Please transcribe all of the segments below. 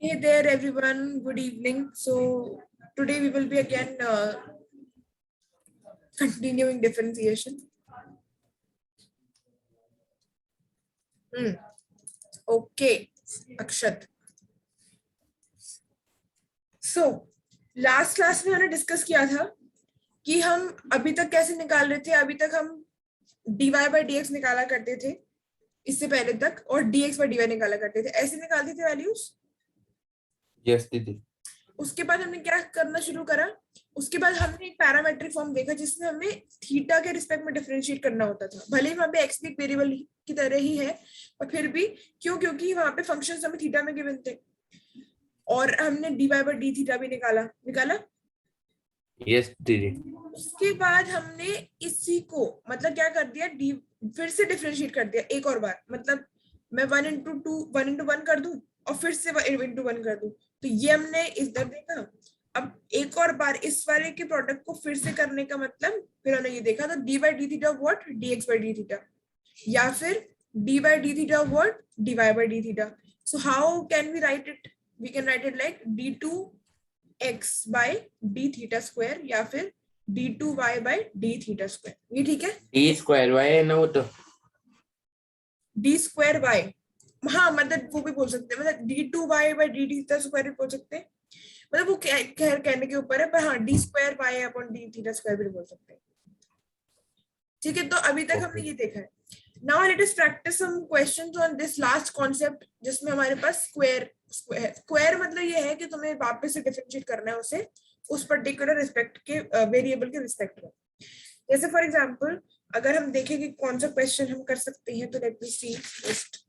Hey there, everyone. Good evening. So today we will be again continuing differentiation. Okay, Akshat. So last class में हमने discuss किया था कि हम अभी तक कैसे निकाल रहे थे। अभी तक हम dy by dx निकाला करते थे इससे पहले तक, और dx by dy निकाला करते थे, ऐसे निकालते थे वैल्यूज। यस दीदी। उसके बाद हमने क्या करना शुरू करा, उसके बाद हमने एक पैरामेट्रिक फॉर्म देखा जिसमें हमें थीटा के रिस्पेक्ट में डिफरेंशिएट करना होता था। भले ही वहां पे एक्स भी एक वेरिएबल की तरह ही है, और फिर भी क्योंकि वहां पे फंक्शंस हमें थीटा में गिवन थे, और हमने d y by d theta भी निकाला। यस दीदी। उसके बाद हमने इसी को मतलब क्या कर दिया, डी फिर से डिफरेंशिएट कर दिया एक और बार। मतलब मैं 1 into 1 कर दूं और फिर से 1 into 1 कर दूं, तो ये हमने इधर देखा। अब एक और बार इस वाले के प्रोडक्ट को फिर से करने का मतलब फिर हमने ये देखा, तो d by d theta what d x by d theta, या फिर d by d theta what d y by d theta. So how can we write it? We can write it like d two x by d theta square, या फिर d two y by d theta square. ये ठीक है? D square Y है ना वो, तो D square Y, हाँ मतलब वो भी बोल सकते हैं, मतलब d two y by d theta square भी बोल सकते हैं, मतलब वो खैर कहने के ऊपर है, पर हाँ d square y upon d theta square भी बोल सकते हैं। ठीक है, तो अभी तक हमने ये देखा है। Now let us practice some questions on this last concept, जिसमें हमारे पास स्क्वायर मतलब ये है कि तुम्हें वापस से डिफरेंशिएट करना है उसे उस पर्टिकुलर रिस्पेक्ट के वेरिएबल के रिस्पेक्ट में। जैसे फॉर एग्जांपल अगर हम देखें कि कौन सा क्वेश्चन हम कर सकते हैं, तो लेट मी सी फर्स्ट।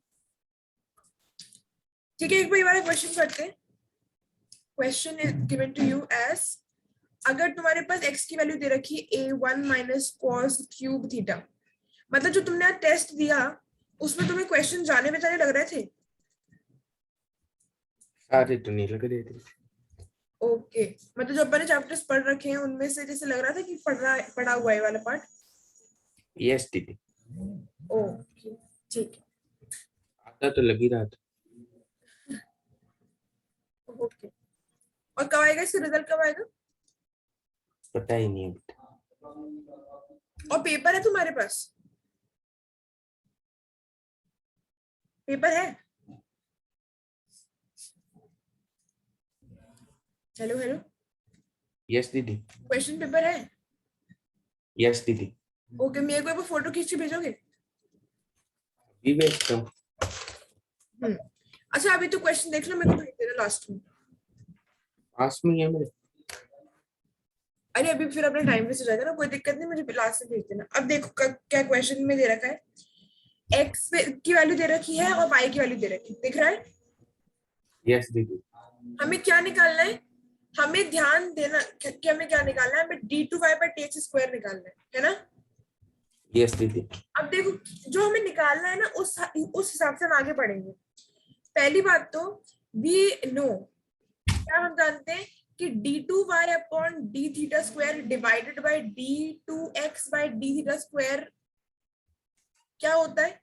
ठीक है, एक बार ये वाला क्वेश्चन करते हैं। Question is given to you as, अगर तुम्हारे पास x की वैल्यू दे रखी है a1 minus cos cube theta, मतलब जो तुमने आज टेस्ट दिया उसमें तुम्हें क्वेश्चन जाने बेचारे लग रहे थे? सारे तो नहीं लग रहे थे। ओके, मतलब जो अपन ने चैप्टर्स पढ़ रखे हैं उनमें से जैसे लग रहा था कि पढ़ा हुआ है वाला पार्ट। यस दीदी। ओके ठीक है, आता तो लग ही रहा था। ओके। और कब आएगा इसका रिजल्ट, कब आएगा? पता ही नहीं अभी तक। और पेपर है तुम्हारे पास? पेपर है? हेलो हेलो, यस दीदी। क्वेश्चन पेपर है? यस दीदी। ओके, मेरे को एक फोटो खींच के भेजोगे? अभी भेजता हूँ। अच्छा अभी तो क्वेश्चन देख लो, मेरे को भेज देना लास्ट में। पास में ही है मेरे। अरे अभी फिर अपना टाइम वेस्ट हो जाएगा ना, कोई दिक्कत नहीं, मुझे लास्ट में भेज देना। अब देखो क्या क्वेश्चन में दे रखा है, एक्स की वैल्यू दे रखी है और वाई की वैल्यू दे रखी है, दिख रहा है? यस दीदी। हमें क्या निकालना है? हमें ध्यान देना कि हमें क्या निकालना है, हमें d two y by t x square निकालना है ना? यस दीदी। अब देखो जो हमें निकालना है ना, उस हिसाब से हम आगे बढ़ेंगे। पहली बात तो वी नो, क्या हम जानते हैं कि d two y upon d theta square divided by d two x by d theta square क्या होता है?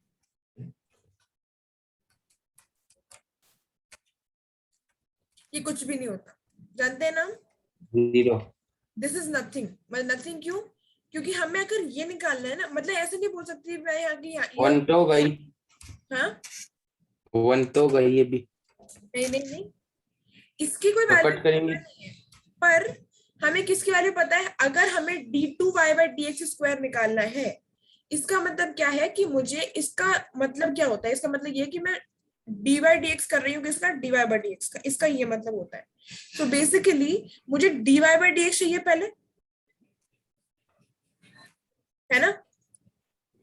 ये कुछ भी नहीं होता, जानते हैं ना? जीरो। दिस इज नथिंग, मतलब नथिंग क्यों? क्योंकि हमें अगर ये निकालना है ना, मतलब ऐसे नहीं बोल सकती मैं यहाँ की वन तो गई। हाँ वन तो गई ये भी। नहीं, इसकी कोई तो वैल्यू कट करेंगे। नहीं है, पर हमें किसकी वैल्यू पता है? अगर हमें d two y by d x square निकालना है, इसका मतलब क्या है कि मुझे इसका मतलब क्या होता है? इसका मतलब ये कि मैं डी वाई डी एक्स कर रही हूँ, किसका? D y by d x का, इसका ये मतलब होता है। तो बेसिकली मुझे d y by d x चाहिए पहले, है ना?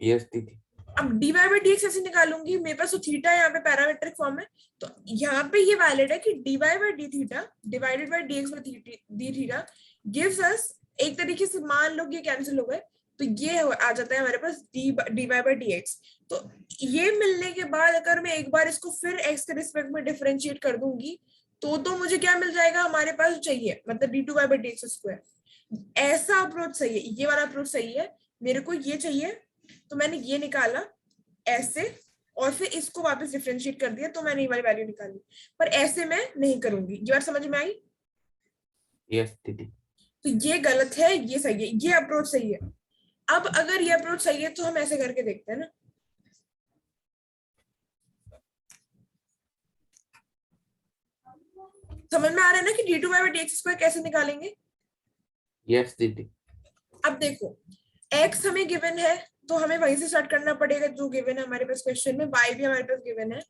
यस दीदी। अब d y by d x ऐसे निकालूंगी, मेरे पास तो थीटा यहाँ पे पैरामेट्रिक फॉर्म है, तो यहाँ पे ये वैलिड है कि d y by d theta divided by d x by d theta gives us, एक तरीके से मान लो ये कैंसिल हो गए, तो ये आ जाता है हमारे पास d y by d x. तो ये मिलने के बाद अगर मैं एक बार इसको फिर एक्स के रिस्पेक्ट में डिफरेंशिएट कर दूंगी, तो मुझे क्या मिल जाएगा? हमारे पास चाहिए मतलब d two y by d x square. ऐसा अप्रोच सही है, ये वाला अप्रोच सही है। मेरे को ये चाहिए, तो मैंने ये निकाला ऐसे, और फिर इसको वापस डिफरेंशिएट कर दिया तो मैंने ये वाली वैल्यू निकाली, पर ऐसे मैं नहीं करूंगी। ये बात समझ में आई? यस दीदी। तो ये गलत है, ये सही है, ये अप्रोच सही है। अब अगर ये अप्रोच सही है तो हम ऐसे करके देखते हैं ना। समझ में आ रहा है ना कि d2/dx² कैसे निकालेंगे? यस दीदी। अब देखो x हमें गिवन है तो हमें वहीं से स्टार्ट करना पड़ेगा जो गिवन है हमारे पास क्वेश्चन में। y भी हमारे पास गिवन है,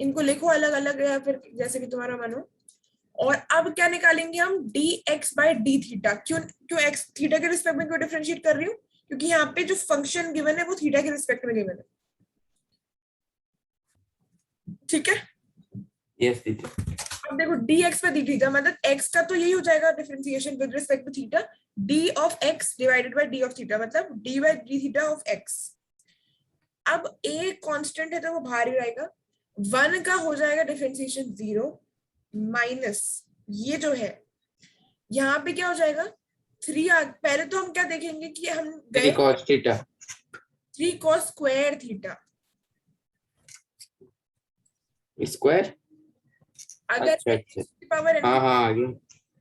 इनको लिखो अलग अलग या फिर जैसे कि तुम्हारा मन हो। और अब क्या निकालेंगे हम? dx/d theta. क्यों क्यों x थीटा के रिस्पेक्ट में क्यों डिफरेंशिएट कर रही हूँ? क्योंकि यहाँ पे जो फंक्शन गिवन है वो थीटा के रिस्पेक्ट में गिवन है। ठीक है, यस दीदी। अब देखो dx/d थीटा मतलब x का तो यही हो जाएगा differentiation with respect to theta, d of x divided by d of theta मतलब d/d थीटा ऑफ x। अब a कांस्टेंट है तो वो बाहर ही रहेगा, 1 का हो जाएगा डिफरेंशिएशन 0 माइनस ये जो है यहाँ पे क्या हो जाएगा 3। पहले तो हम क्या देखेंगे कि हम गए 3 cos theta 3 cos square theta square. अगर अच्छा x की पावर n, हाँ हाँ आ गया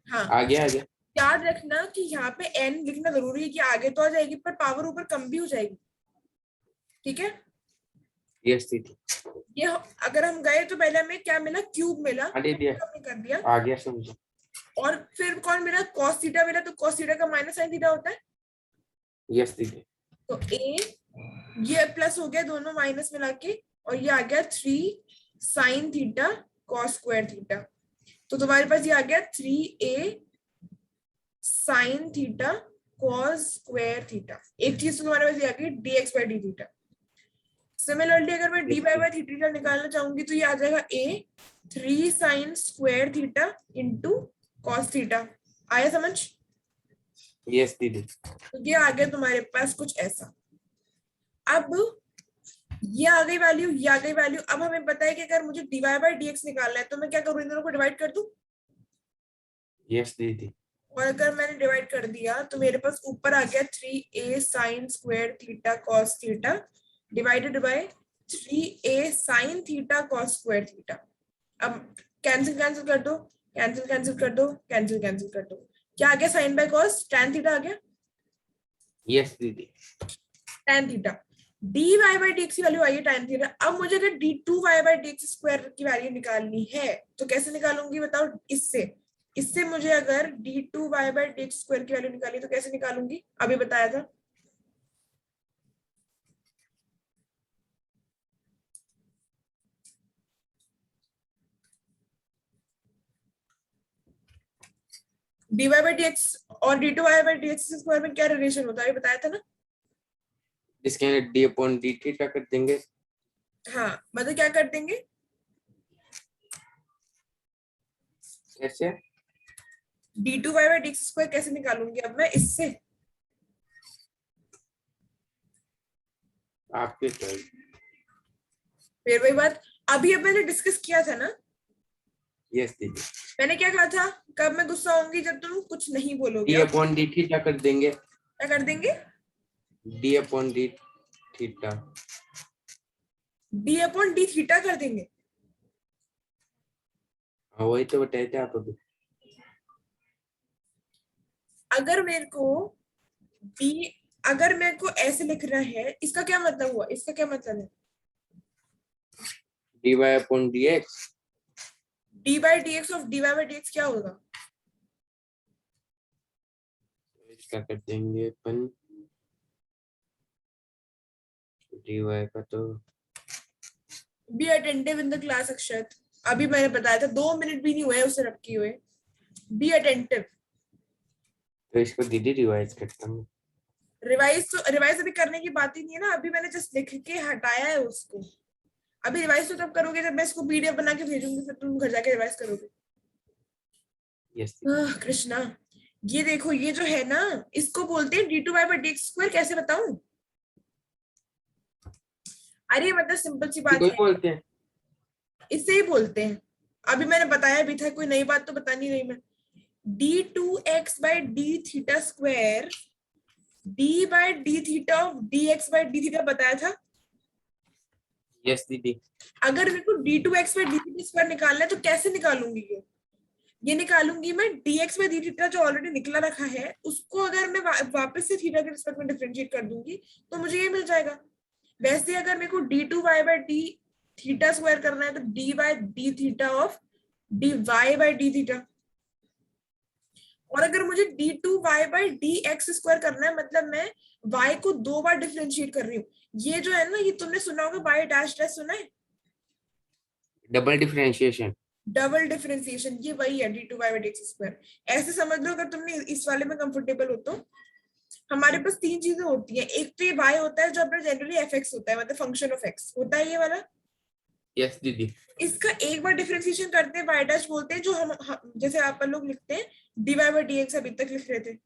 हाँ आ गया आ गया। याद रखना कि यहाँ पे n लिखना जरूरी है कि आगे तो आ जाएगी पर पावर ऊपर कम भी हो जाएगी। ठीक है, यस दीदी। ये अगर हम गए तो पहले हमें क्या मिला? क्यूब मिला, दीदी हमने कर दिया। आ गया समझो। और फिर कौन मिला? cos थीटा मिला, तो cos थीटा का माइनस sin थीटा होता है। यस दीदी। तो a ये प्लस हो गया दोनों माइनस मिला के, और ये आ गया 3 sin theta cos square theta. तो तुम्हारे पास ये आ गया 3a sin theta cos square theta. एक चीज तो तुम्हारे पास ये आ गई dx/d थीटा। सिमिलरली अगर मैं d/थीटा निकालना चाहूंगी तो ये आ जाएगा a 3 sin square theta into cos theta. आया समझ? यस दीदी। तो ये आ गया तुम्हारे पास कुछ ऐसा। अब ये आ गई वैल्यू, ये आ गई वैल्यू। अब हमें पता है कि अगर मुझे dy/dx निकालना है तो मैं क्या करूँ? इन दोनों को डिवाइड कर दूं। यस दीदी। और अगर मैंने डिवाइड कर दिया तो मेरे पास ऊपर आ गया 3a sin square theta cos theta divided by 3a sin theta cos square theta. अब कैंसिल कैंसिल कर दो, कैंसिल कैंसिल कर दो, कैंसिल कैंसिल कर दो। क्या आ गया? Sine by cos tan theta आ गया। यस दीदी। tan थीटा dy/dx की वैल्यू आई है tan थीटा। अब मुझे अगर d2y/dx² की वैल्यू निकालनी है तो कैसे निकालूंगी बताओ? इससे मुझे अगर d2y/dx² की वैल्यू निकाली तो कैसे निकालूंगी? अभी बताया था। dy/dx और d2y/dx² में क्या रिलेशन होता है? अभी बताया था ना। इसके अंदर d/d थीटा कर देंगे। हाँ मतलब क्या कर देंगे? कैसे? d2y/dx² कैसे निकालूंगी अब मैं? इससे आपके चॉइस। फिर वही बात अभी अब मैंने डिस्कस किया था ना। यस दीदी। मैंने क्या कहा था? कब मैं गुस्सा होंगी? जब तुम कुछ नहीं बोलोगे। d/d थीटा कर देंगे। क्या कर देंगे? d/d theta. d/d थीटा कर देंगे। हाँ वही तो बताए थे आप अभी। अगर मेरे को d अगर मेरे को ऐसे लिखना है, इसका क्या मतलब हुआ? इसका क्या मतलब है? dy/dx। d/dx ऑफ dy/dx क्या होगा? इसका कर देंगे अपन dy का तो be attentive in the class Akshat. अभी मैंने बताया था 2 मिनट भी नहीं हुए उसे रखे हुए। Be attentive. तो इसको दीदी रिवाइज करता हूँ। रिवाइज अभी करने की बात ही नहीं है ना, अभी मैंने जस्ट लिख के हटाया है उसको। अभी रिवाइज तो तब करोगे जब मैं इसको पीडीएफ बना के भेजूंगी, फिर तुम घर जाके रिवाइज करोगे। यस कृष्णा ये देखो, ये जो है ना इसको बोलते हैं d2y/dx²। कैसे बताऊं? अरे मतलब सिंपल सी बात कोई है, बोलते हैं। इससे ही बोलते हैं। अभी मैंने बताया भी था, कोई नई बात तो बतानी नहीं मैं। d2x/d थीटा² d/d theta of dx/d theta बताया था। यस दीदी। अगर मेरे को d2x बाय dt स्क्वायर निकालना है तो कैसे निकालूंगी ये निकालूंगी मैं dx बाय dt जो ऑलरेडी निकला रखा है उसको अगर मैं वापस से थीटा के रिस्पेक्ट में डिफरेंशिएट कर दूंगी तो मुझे ये मिल जाएगा। वैसे अगर मेरे को d2y bye d theta square करना है तो d by d theta of dy by d theta, और अगर मुझे d2y बाय dx स्क्वायर करना है मतलब मैं y को 2 बार डिफरेंशिएट कर रही हूँ। ये जो है ना ये तुमने सुना होगा y डैश डैश सुना है, डबल डिफरेंशिएशन। डबल डिफरेंशिएशन, ये वही है d2y बाय dx स्क्वायर। ऐसे समझ लो अगर तुमने इस वाले में कंफर्टेबल हो तो। हमारे पास तीन चीजें होती हैं, एक तो ये y होता है जो अपना जनरली fx होता है मतलब फंक्शन ऑफ x होता है ये वाला। यस दीदी। इसका एक बार डिफरेंशिएशन करते हैं y डैश बोलते हैं, जो हम जैसे आप लोग लिखते हैं dy बाय dx अभी तक लिख रहे थे।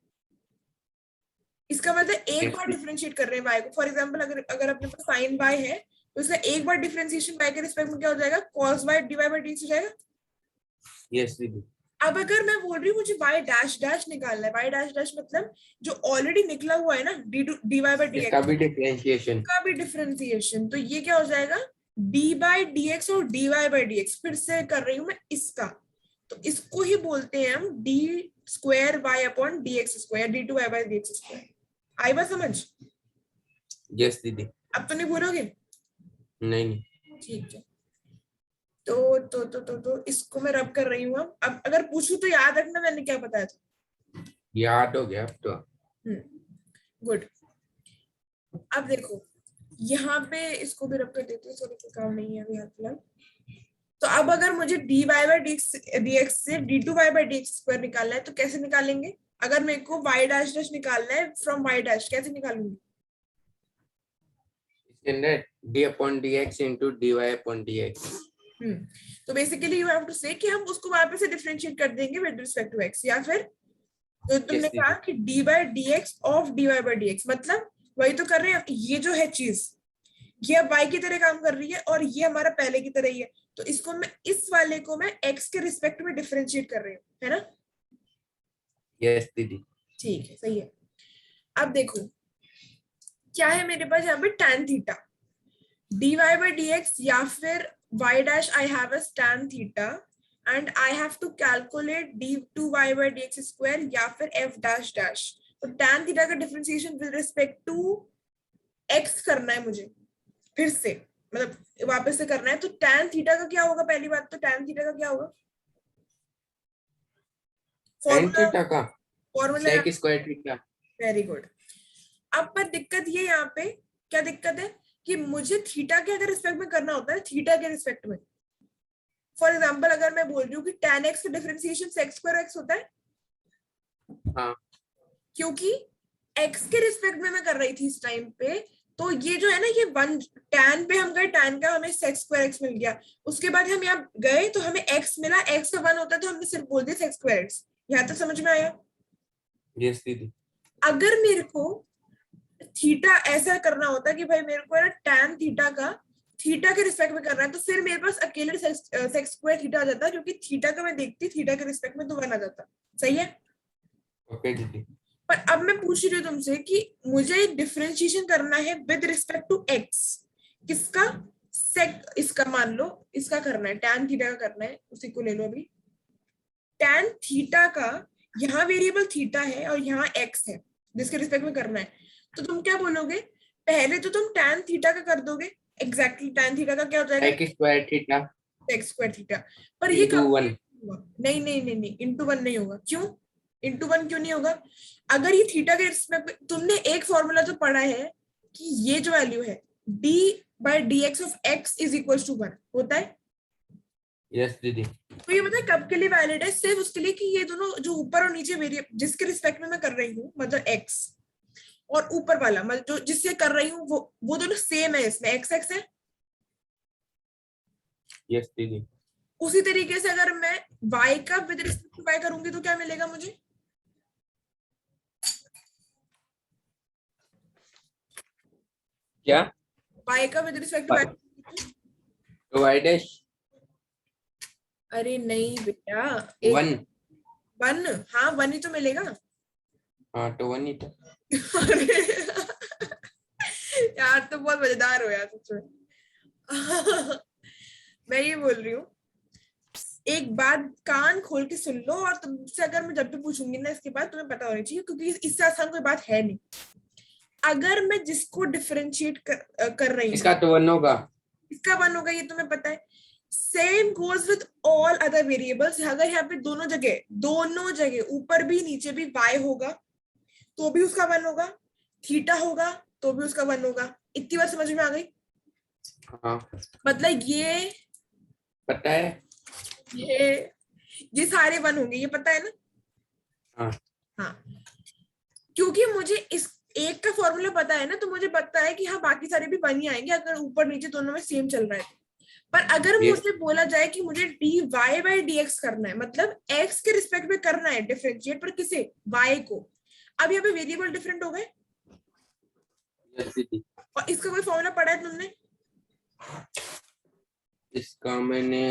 इसका मतलब एक बार डिफरेंशिएट कर रहे हैं y को। फॉर एग्जांपल अगर अपने पास sin y है तो इसका एक बार डिफरेंशिएशन y के रिस्पेक्ट में क्या हो जाएगा, cos y dy by dx हो जाएगा। यस दीदी। अब अगर मैं बोल रही हूँ मुझे y डैश डैश निकालना है, y डैश डैश मतलब जो ऑलरेडी निकला हुआ है ना dy बाय dx इसका भी डिफरेंशिएशन। का भी डिफरेंशिएशन, तो ये क्या हो जाएगा d बाय dx और dy बाय dx। फिर से कर रही हूँ मैं इसका, तो इसको ही बोलते हैं हम d square y upon dx square d2y by dx square. आई बात समझ? यस दीदी। अब तो नहीं भूलोगे? नहीं। ठीक है, तो इसको मैं रब कर रही हूँ। अब अगर पूछूं तो याद रखना मैंने क्या बताया था। याद हो गया अब तो। गुड। अब देखो यहाँ पे इसको भी रब कर देती हूँ, सॉरी कोई काम नहीं है अभी हाथ फिलहाल। तो अब अगर मुझे dy बाय dx से d2y बाय dx स्क्वायर निकालना है तो कैसे निकालेंगे? अगर मेरे को y डैश डैश निकालना है फ्रॉम y डैश, कैसे निकालूंगी? इसके अंदर d upon dx into dy upon dx। तो बेसिकली यू हैव टू से कि हम उसको वापस से डिफरेंशिएट कर देंगे विद रिस्पेक्ट टू x, या फिर तो तुमने कहा कि d by dx of dy by dx, मतलब वही तो कर रहे हैं। ये जो है चीज ये अब y की तरह काम कर रही है और ये हमारा पहले की तरह ही है, तो इसको मैं इस वाले को मैं x के रिस्पेक्ट में डिफरेंशिएट कर रही हूँ, है ना? यस दीदी। ठीक है, सही है। अब देखो क्या है मेरे पास यहाँ पे tan theta dy by dx, या फिर y dash I have a tan theta and I have to calculate d2y by dx square या फिर f डैश डैश। तो tan थीटा का differentiation with respect to x करना है मुझे, फिर से मतलब वापस से करना है। तो tan थीटा का क्या होगा? पहली बात तो tan थीटा का क्या होगा? tan थीटा का formula sec square theta. Very good. अब पर दिक्कत ये यहाँ पे क्या दिक्कत है कि मुझे थीटा के अगर रिस्पेक्ट में करना होता है, थीटा के रिस्पेक्ट में। फॉर एग्जांपल अगर मैं बोल रही हूँ कि tan x का डिफरेंशिएशन sec स्क्वायर x होता है, हाँ क्योंकि x के रिस्पेक्ट में मैं कर रही थी इस टाइम पे, तो ये जो है ना ये वन tan पे हम गए, tan का हमें sec स्क्वायर x मिल गया। उसके बाद हम यहाँ गए तो हमें x मिला, x का 1 होता है तो हमने सिर्फ बोल दिया sec स्क्वायर x। यहाँ तक समझ में आया? यस दीदी। अगर मेरे को थीटा ऐसा करना होता कि भाई मेरे को है ना tan थीटा का थीटा के रिस्पेक्ट में करना है, तो फिर मेरे पास अकेले sec स्क्वायर थीटा आ जाता, क्योंकि थीटा का मैं देखती थीटा के रिस्पेक्ट में तो 1 आ जाता। सही है? ओके दीदी। पर अब मैं पूछ रही हूँ तुमसे कि मुझे डिफरेंशिएशन करना है विद रिस्पेक्ट टू x। किसका? सेक, इसका मान लो इसका करना है, tan थीटा का करना है, उसी को ले लो अभी। tan थीटा का यहाँ वेरिएबल थीटा है और यहाँ x है जिसके रिस्पेक्ट में करना है, तो तुम क्या बोलोगे? पहले तो तुम tan थीटा का कर दोगे, एग्जैक्टली tan थीटा का क्या हो जाएगा? sec square theta sec square theta. पर ये इंटू 1। नहीं नहीं नहीं नहीं, इंटू 1 नहीं होगा। क्यों इंटू 1 क्यों नहीं होगा? अगर ये थीटा के रिस्पेक्ट में, तुमने एक फॉर्मूला तो पढ़ा है कि ये जो वैल्यू है d by dx of x is equal to 1 होता है। यस दीदी। तो ये मतलब कब के लिए वैलिड है? सिर्फ उसके लिए कि ये दोनों जो ऊपर और नीचे वेरिएबल जिसके रिस्पेक्ट में मैं कर रही हूँ, मतलब x और ऊपर वाला मतलब जो जिससे कर रही हूँ वो दोनों सेम है, इसमें x x है। यस दीदी। उसी तरीके से अगर मैं y का विद रिस्पेक्ट टू y करूंगी तो क्या मिलेगा मुझे? क्या? y का विद रिस्पेक्ट टू y। तो y डैश अरे नहीं बेटा, 1। 1, हाँ 1 ही तो मिलेगा। हाँ तो 1 ही तो। यार तो बहुत मजेदार हो यार सच में। मैं ये बोल रही हूँ, एक बात कान खोल के सुन लो, और तुमसे अगर मैं जब भी पूछूंगी ना इसके बाद, तुम्हें पता होना चाहिए, क्योंकि इससे आसान कोई बात है नहीं। अगर मैं जिसको डिफरेंशिएट कर रही हूँ, इसका तो वन होगा। इसका वन होगा, ये तुम्हें पता है। Same goes with all other variables. अगर यहाँ पे दोनों जगह ऊपर भी नीचे भी y होगा तो भी उसका वन होगा, थीटा होगा तो भी उसका वन होगा। इतनी बात समझ में आ गई? हाँ मतलब पता है। ये ये सारे वन होंगे, ये पता है ना? हाँ हाँ, क्योंकि मुझे इस एक का फॉर्मूला पता है ना, तो मुझे पता है कि हाँ बाकी सारे भी वन ही आएंगे अगर ऊपर नीचे दोनों में सेम चल रहा है। पर अगर ये मुझे बोला जाए कि मुझे dy बाई dx करना है, मतलब x के रिस्पेक्ट में करना है डिफरेंशिएट, पर किसे? y को। अब यहाँ पे वेरिएबल डिफरेंट हो गए, यस दीदी। और इसका कोई फॉर्मूला पढ़ा है तुमने? इसका मैंने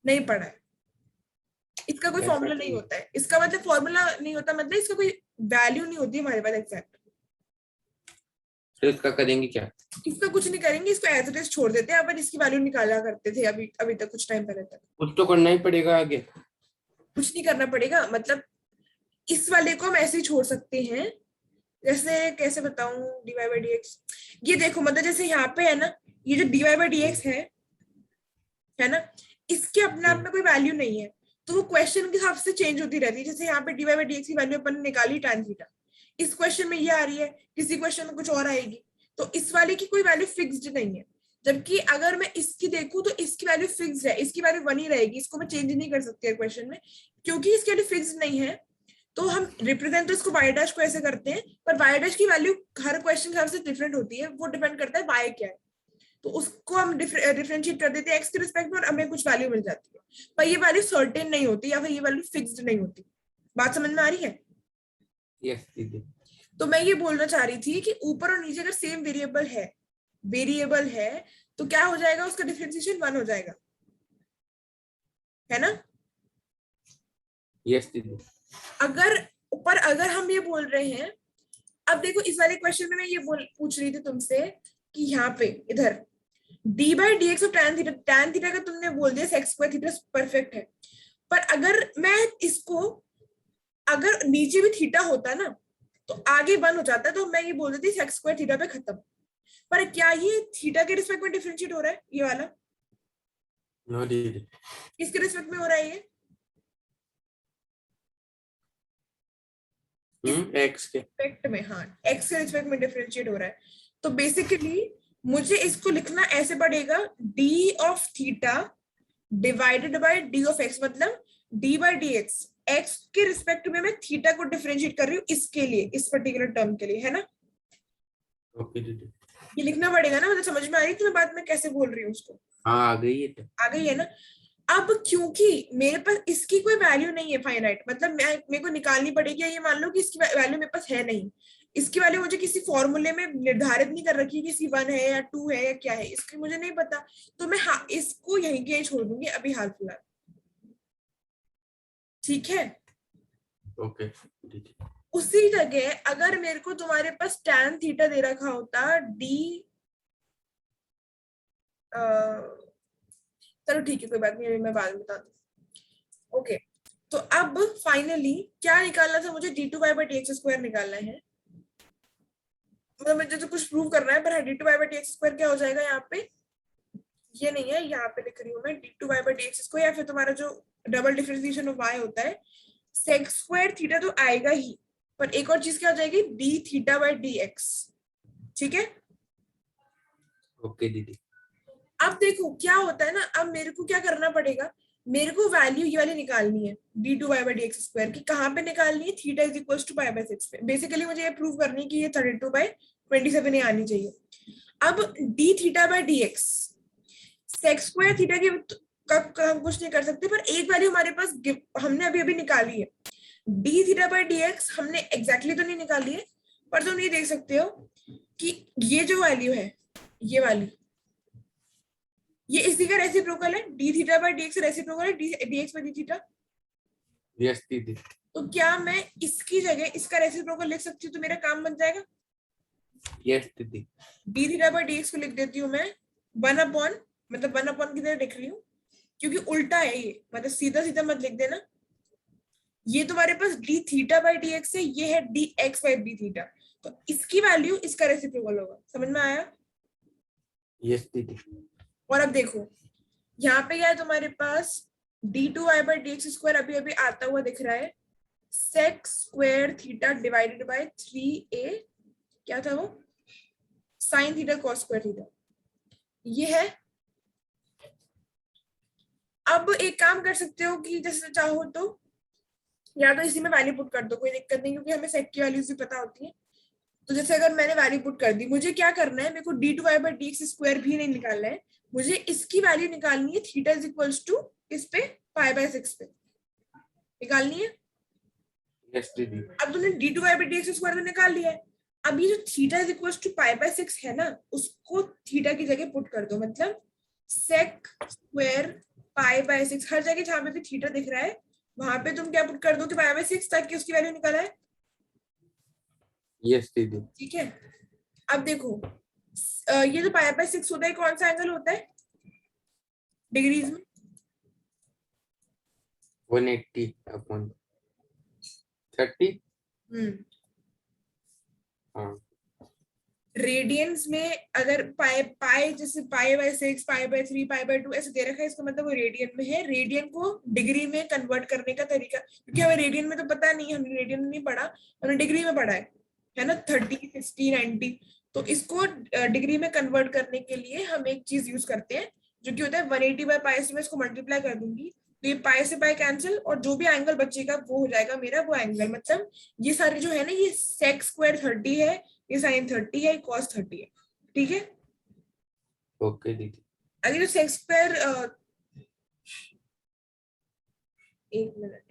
नहीं पढ़ा है। इसका कोई ऐसा फॉर्मूला नहीं होता है, इसका मतलब फॉर्मूला नहीं होता, मतलब इसका कोई वैल्यू नहीं होती हमारे पास एग्जैक्ट। तो इसका करेंगे क्या? इसका कुछ नहीं करेंगे, इसको एज इट इज छोड़ देते हैं। अपन इसकी वैल्यू निकाला करते थे अभी अभी तक, कुछ टाइम पहले तक। कुछ तो करना ही पड़ेगा आगे। कुछ नहीं करना पड़ेगा, मतलब इस वाले को हम ऐसे ही छोड़ सकते हैं। जैसे कैसे बताऊं, dy बाई dx, ये देखो, मतलब जैसे यहाँ पे है ना, ये जो dy बाई dx है ना, इसके अपने आप में कोई वैल्यू नहीं है, तो वो क्वेश्चन के हिसाब से चेंज होती रहती है। जैसे यहाँ पे dy बाई dx की वैल्यू अपन ने निकाली tan थीटा, इस क्वेश्चन में ये आ रही है, किसी क्वेश्चन में कुछ और आएगी, तो इस वाले की कोई वैल्यू फिक्स्ड नहीं है। जबकि अगर मैं इसकी देखूं तो इसकी वैल्यू फिक्स्ड है, इसकी वैल्यू वन ही रहेगी, इसको मैं चेंज नहीं कर सकती है क्वेश्चन में, क्योंकि इसकी वैल्यू फिक्स्ड नहीं है। तो हम रिप्रेजेंट तो इसको y डैश को ऐसे करते हैं, पर y डैश की वैल्यू हर क्वेश्चन के हिसाब से डिफरेंट होती है, वो डिपेंड करता है y क्या है। तो उसको हम डिफरेंशिएट कर देते हैं x के रिस्पेक्ट में, और हमें कुछ वैल्यू मिल जाती है, पर ये वैल्यू सर्टेन नहीं होती, या फिर ये वैल्यू फिक्स्ड नहीं होती। बात समझ में आ रही है? यस दीदी। तो मैं ये बोलना चाह रही थी कि ऊपर और नीचे अगर सेम वेरिएबल है तो क्या हो जाएगा, उसका डिफरेंशिएशन वन हो जाएगा, है ना? यस दीदी। अगर हम ये बोल रहे हैं, अब देखो इस वाले क्वेश्चन में मैं ये पूछ रही थी तुमसे कि यहाँ पे इधर डी बाई डी एक्स और टैन थीटा का तुमने बोल दिया सेक्स स्क्वायर थीटा परफेक्ट है, पर अगर मैं इसको, अगर नीचे भी थीटा होता ना तो आगे वन हो जाता, तो मैं ये बोल देती सेक्स स्क्वायर थीटा पे खत्म। पर क्या ये थीटा के रिस्पेक्ट में डिफरेंशिएट हो रहा है ये वाला? नो दीदी। किसके रिस्पेक्ट में हो रहा है ये? एक्स के रिस्पेक्ट में, हाँ, एक्स के रिस्पेक्ट में डिफरेंशिएट हो रहा है। तो बेसिकली मुझे इसको लिखना ऐसे पड़ेगा, d of theta divided by d of x, मतलब d by d x, x के रिस्पेक्ट में मैं थीटा को डिफरेंशिएट कर रही हूँ इसके लिए, इस पर्टिकुलर टर्म के लिए, है ना? ओके दीदी। ये लिखना पड़ेगा ना, मतलब समझ में आ रही है तुम्हें बात मैं कैसे बोल रही हूँ उसको? हाँ आ गई है तो। आ गई है ना? अब क्योंकि मेरे पास इसकी कोई वैल्यू नहीं है फाइनाइट, मतलब मेरे को निकालनी पड़ेगी, ये मान लो कि इसकी वैल्यू मेरे पास है नहीं, इसकी वैल्यू मुझे किसी फॉर्मूले में निर्धारित नहीं कर रखी, किसी वन है या टू है या क्या है, इसकी मुझे नहीं पता। तो मैं हाँ इसको यहीं के छोड़ दूंगी अभी हाल फिलहाल, ठीक है? ओके दीदी। उसी जगह अगर मेरे को तुम्हारे पास tan थीटा दे रखा होता डी, चलो ठीक है कोई बात नहीं, अभी मैं बाद में बता दूँ। ओके, तो अब फाइनली क्या निकालना था मुझे, d two y by d x square निकालना है, मतलब मुझे तो कुछ प्रूव करना है, पर d two y by d x square क्या हो जाएगा यहाँ पे, ये नहीं है, यहाँ पे लिख रही हूँ मैं d two y by d x square, या फिर तुम्हारा जो डबल डिफरेंशिएशन ऑफ वाई होता है, सेक स्क्वायर थीटा तो आएगा ही, पर एक और चीज क्या हो जाएगी, D theta by d x, ठीक है? ओके दीदी। अब देखो क्या होता है ना, अब मेरे को क्या करना पड़ेगा, मेरे को वैल्यू ये वाली निकालनी है d two y by d x square की, कहाँ पे निकालनी है, theta is equal to pi by 6 पे। बेसिकली मुझे ये प्रूव करनी है कि ये 32 बाई 27 आनी चाहिए। अब d theta by d x, sec square theta की का हम कुछ नहीं कर सकते, पर एक वैल्यू हमारे पास हमने अभी अभी निकाली है, d theta by d x हमने एग्जैक्टली तो नहीं निकाली है, पर तुम ये देख सकते हो कि ये जो वैल्यू है, ये वाली, ये इसी का रेसिप्रोकल है, d theta by d x reciprocal है d x by d theta. Yes दीदी। तो क्या मैं इसकी जगह इसका रेसिप्रोकल लिख सकती हूँ तो मेरा काम बन जाएगा? 1 दीदी। यस दीदी। D theta by d x को लिख देती हूँ मैं 1 अपॉन मतलब 1 अपॉन की तरह लिख रही हूँ क्योंकि उल्टा है ये, मतलब सीधा सीधा मत लिख देना। ये तुम्हारे पास d theta by d x है, ये है d x by d theta, तो इसकी वैल्यू इसका रेसिप्रोकल होगा। समझ में आया? यस दीदी। और अब देखो यहाँ पे क्या है तुम्हारे पास, d two y by d x square अभी अभी आता हुआ दिख रहा है, sec square theta divided by 3a, क्या था वो, sine theta cos square theta, ये है। अब एक काम कर सकते हो कि जैसे चाहो तो या तो इसी में वैल्यू पुट कर दो, कोई दिक्कत नहीं, क्योंकि हमें सेक की वैल्यूज भी पता होती है। तो जैसे अगर मैंने वैल्यू पुट कर दी, मुझे क्या करना है, मेरे को d two y by d x square भी नहीं निकालना है, मुझे इसकी वैल्यू निकालनी है, थीटा इज इक्वल्स टू इस पे पाई बाय 6 पे निकालनी है। यस दीदी। अब तुमने d two y by d x square में निकाल लिया है, अब ये जो theta is equals to pi by 6 है ना, उसको थीटा की जगह पुट कर दो, मतलब सेक स्क्वायर पाई बाय 6, हर जगह जहां पे भी थीटा दिख रहा है वहां पे तुम क्या पुट कर दो कि पाई बाय 6, ताकि उसकी वैल्यू निकाला है। यस दीदी। ठीक है, अब देखो ये जो पाई बाय 6 होता है कौन सा एंगल होता है डिग्रीज में? 180 अपॉन 30। हाँ। रेडियंस में अगर पाई पाई जैसे पाई by 6, pi by 3, pi by 2 ऐसे दे रखा है, इसका मतलब वो रेडियन में है। रेडियन को डिग्री में कन्वर्ट करने का तरीका, क्योंकि हमें रेडियन में तो पता नहीं, हमने रेडियन में नहीं पढ़ा, हमने डिग्री में पढ़ा है ना, 30, 60, 90। तो इसको डिग्री में कन्वर्ट करने के लिए हम एक चीज यूज करते हैं जो कि होता है 180 बाय पाई से मैं इसको मल्टीप्लाई कर दूंगी, तो ये पाई से पाई कैंसिल, और जो भी एंगल बचेगा वो हो जाएगा मेरा वो एंगल। मतलब ये सारे जो है ना, ये सेक स्क्वायर 30 है, ये साइन 30 है, कॉस 30 है। ठीक है, ओके दीदी। अगर जो सेक स्क्वायर, एक minute,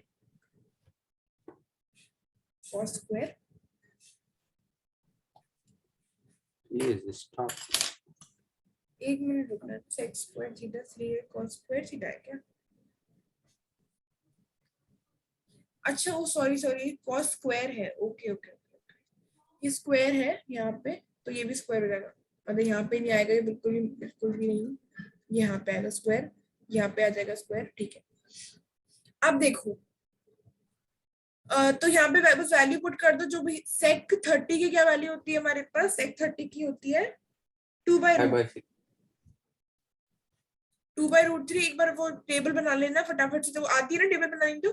cos square, please stop. एक मिनट रुकना, सेक स्क्वायर थीटा 3 है, कॉस स्क्वायर थीटा है क्या? अच्छा वो सॉरी सॉरी, कॉस स्क्वायर है, ओके ओके ओके, ये स्क्वायर है यहाँ पे, तो ये भी स्क्वायर हो जाएगा, मतलब यहाँ पे नहीं आएगा ये, बिल्कुल भी नहीं, यहाँ पे आएगा स्क्वायर, यहाँ पे आ जाएगा स्क्वायर। ठीक है, अब देखो तो यहाँ पे बस वैल्यू पुट कर दो, जो भी सेक 30 की क्या वैल्यू होती है हमारे पास, सेक 30 की होती है 2 बाय रूट 3। एक बार वो टेबल बना लेना फटाफट से, तो आती है ना टेबल बनानी, तो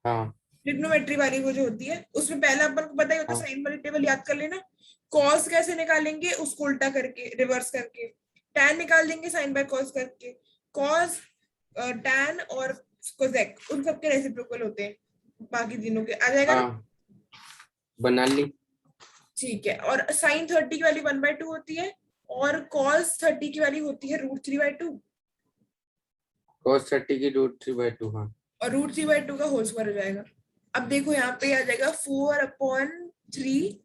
हाँ ट्रिग्नोमेट्री वाली वो जो होती है, उसमें पहला अपन को पता ही होता है, हाँ साइन वाली टेबल याद कर लेना। कॉस कैसे निकालेंगे, उसको उल्टा करके, रिवर्स करके, टैन निकाल देंगे साइन बाय कॉस करके, कॉस टैन और कोसेक उन सबके रेसिप्रोकल होते हैं, बाकी तीनों के आ जाएगा ना। हाँ बना ली। ठीक है, और साइन 30 की वैल्यू 1/2 होती है, और कॉस 30 की वैल्यू होती है √3/2, cos 30 की √3/2। हाँ। और √3/2 का होल स्क्वायर हो जाएगा। अब देखो यहाँ पे आ जाएगा 4/3,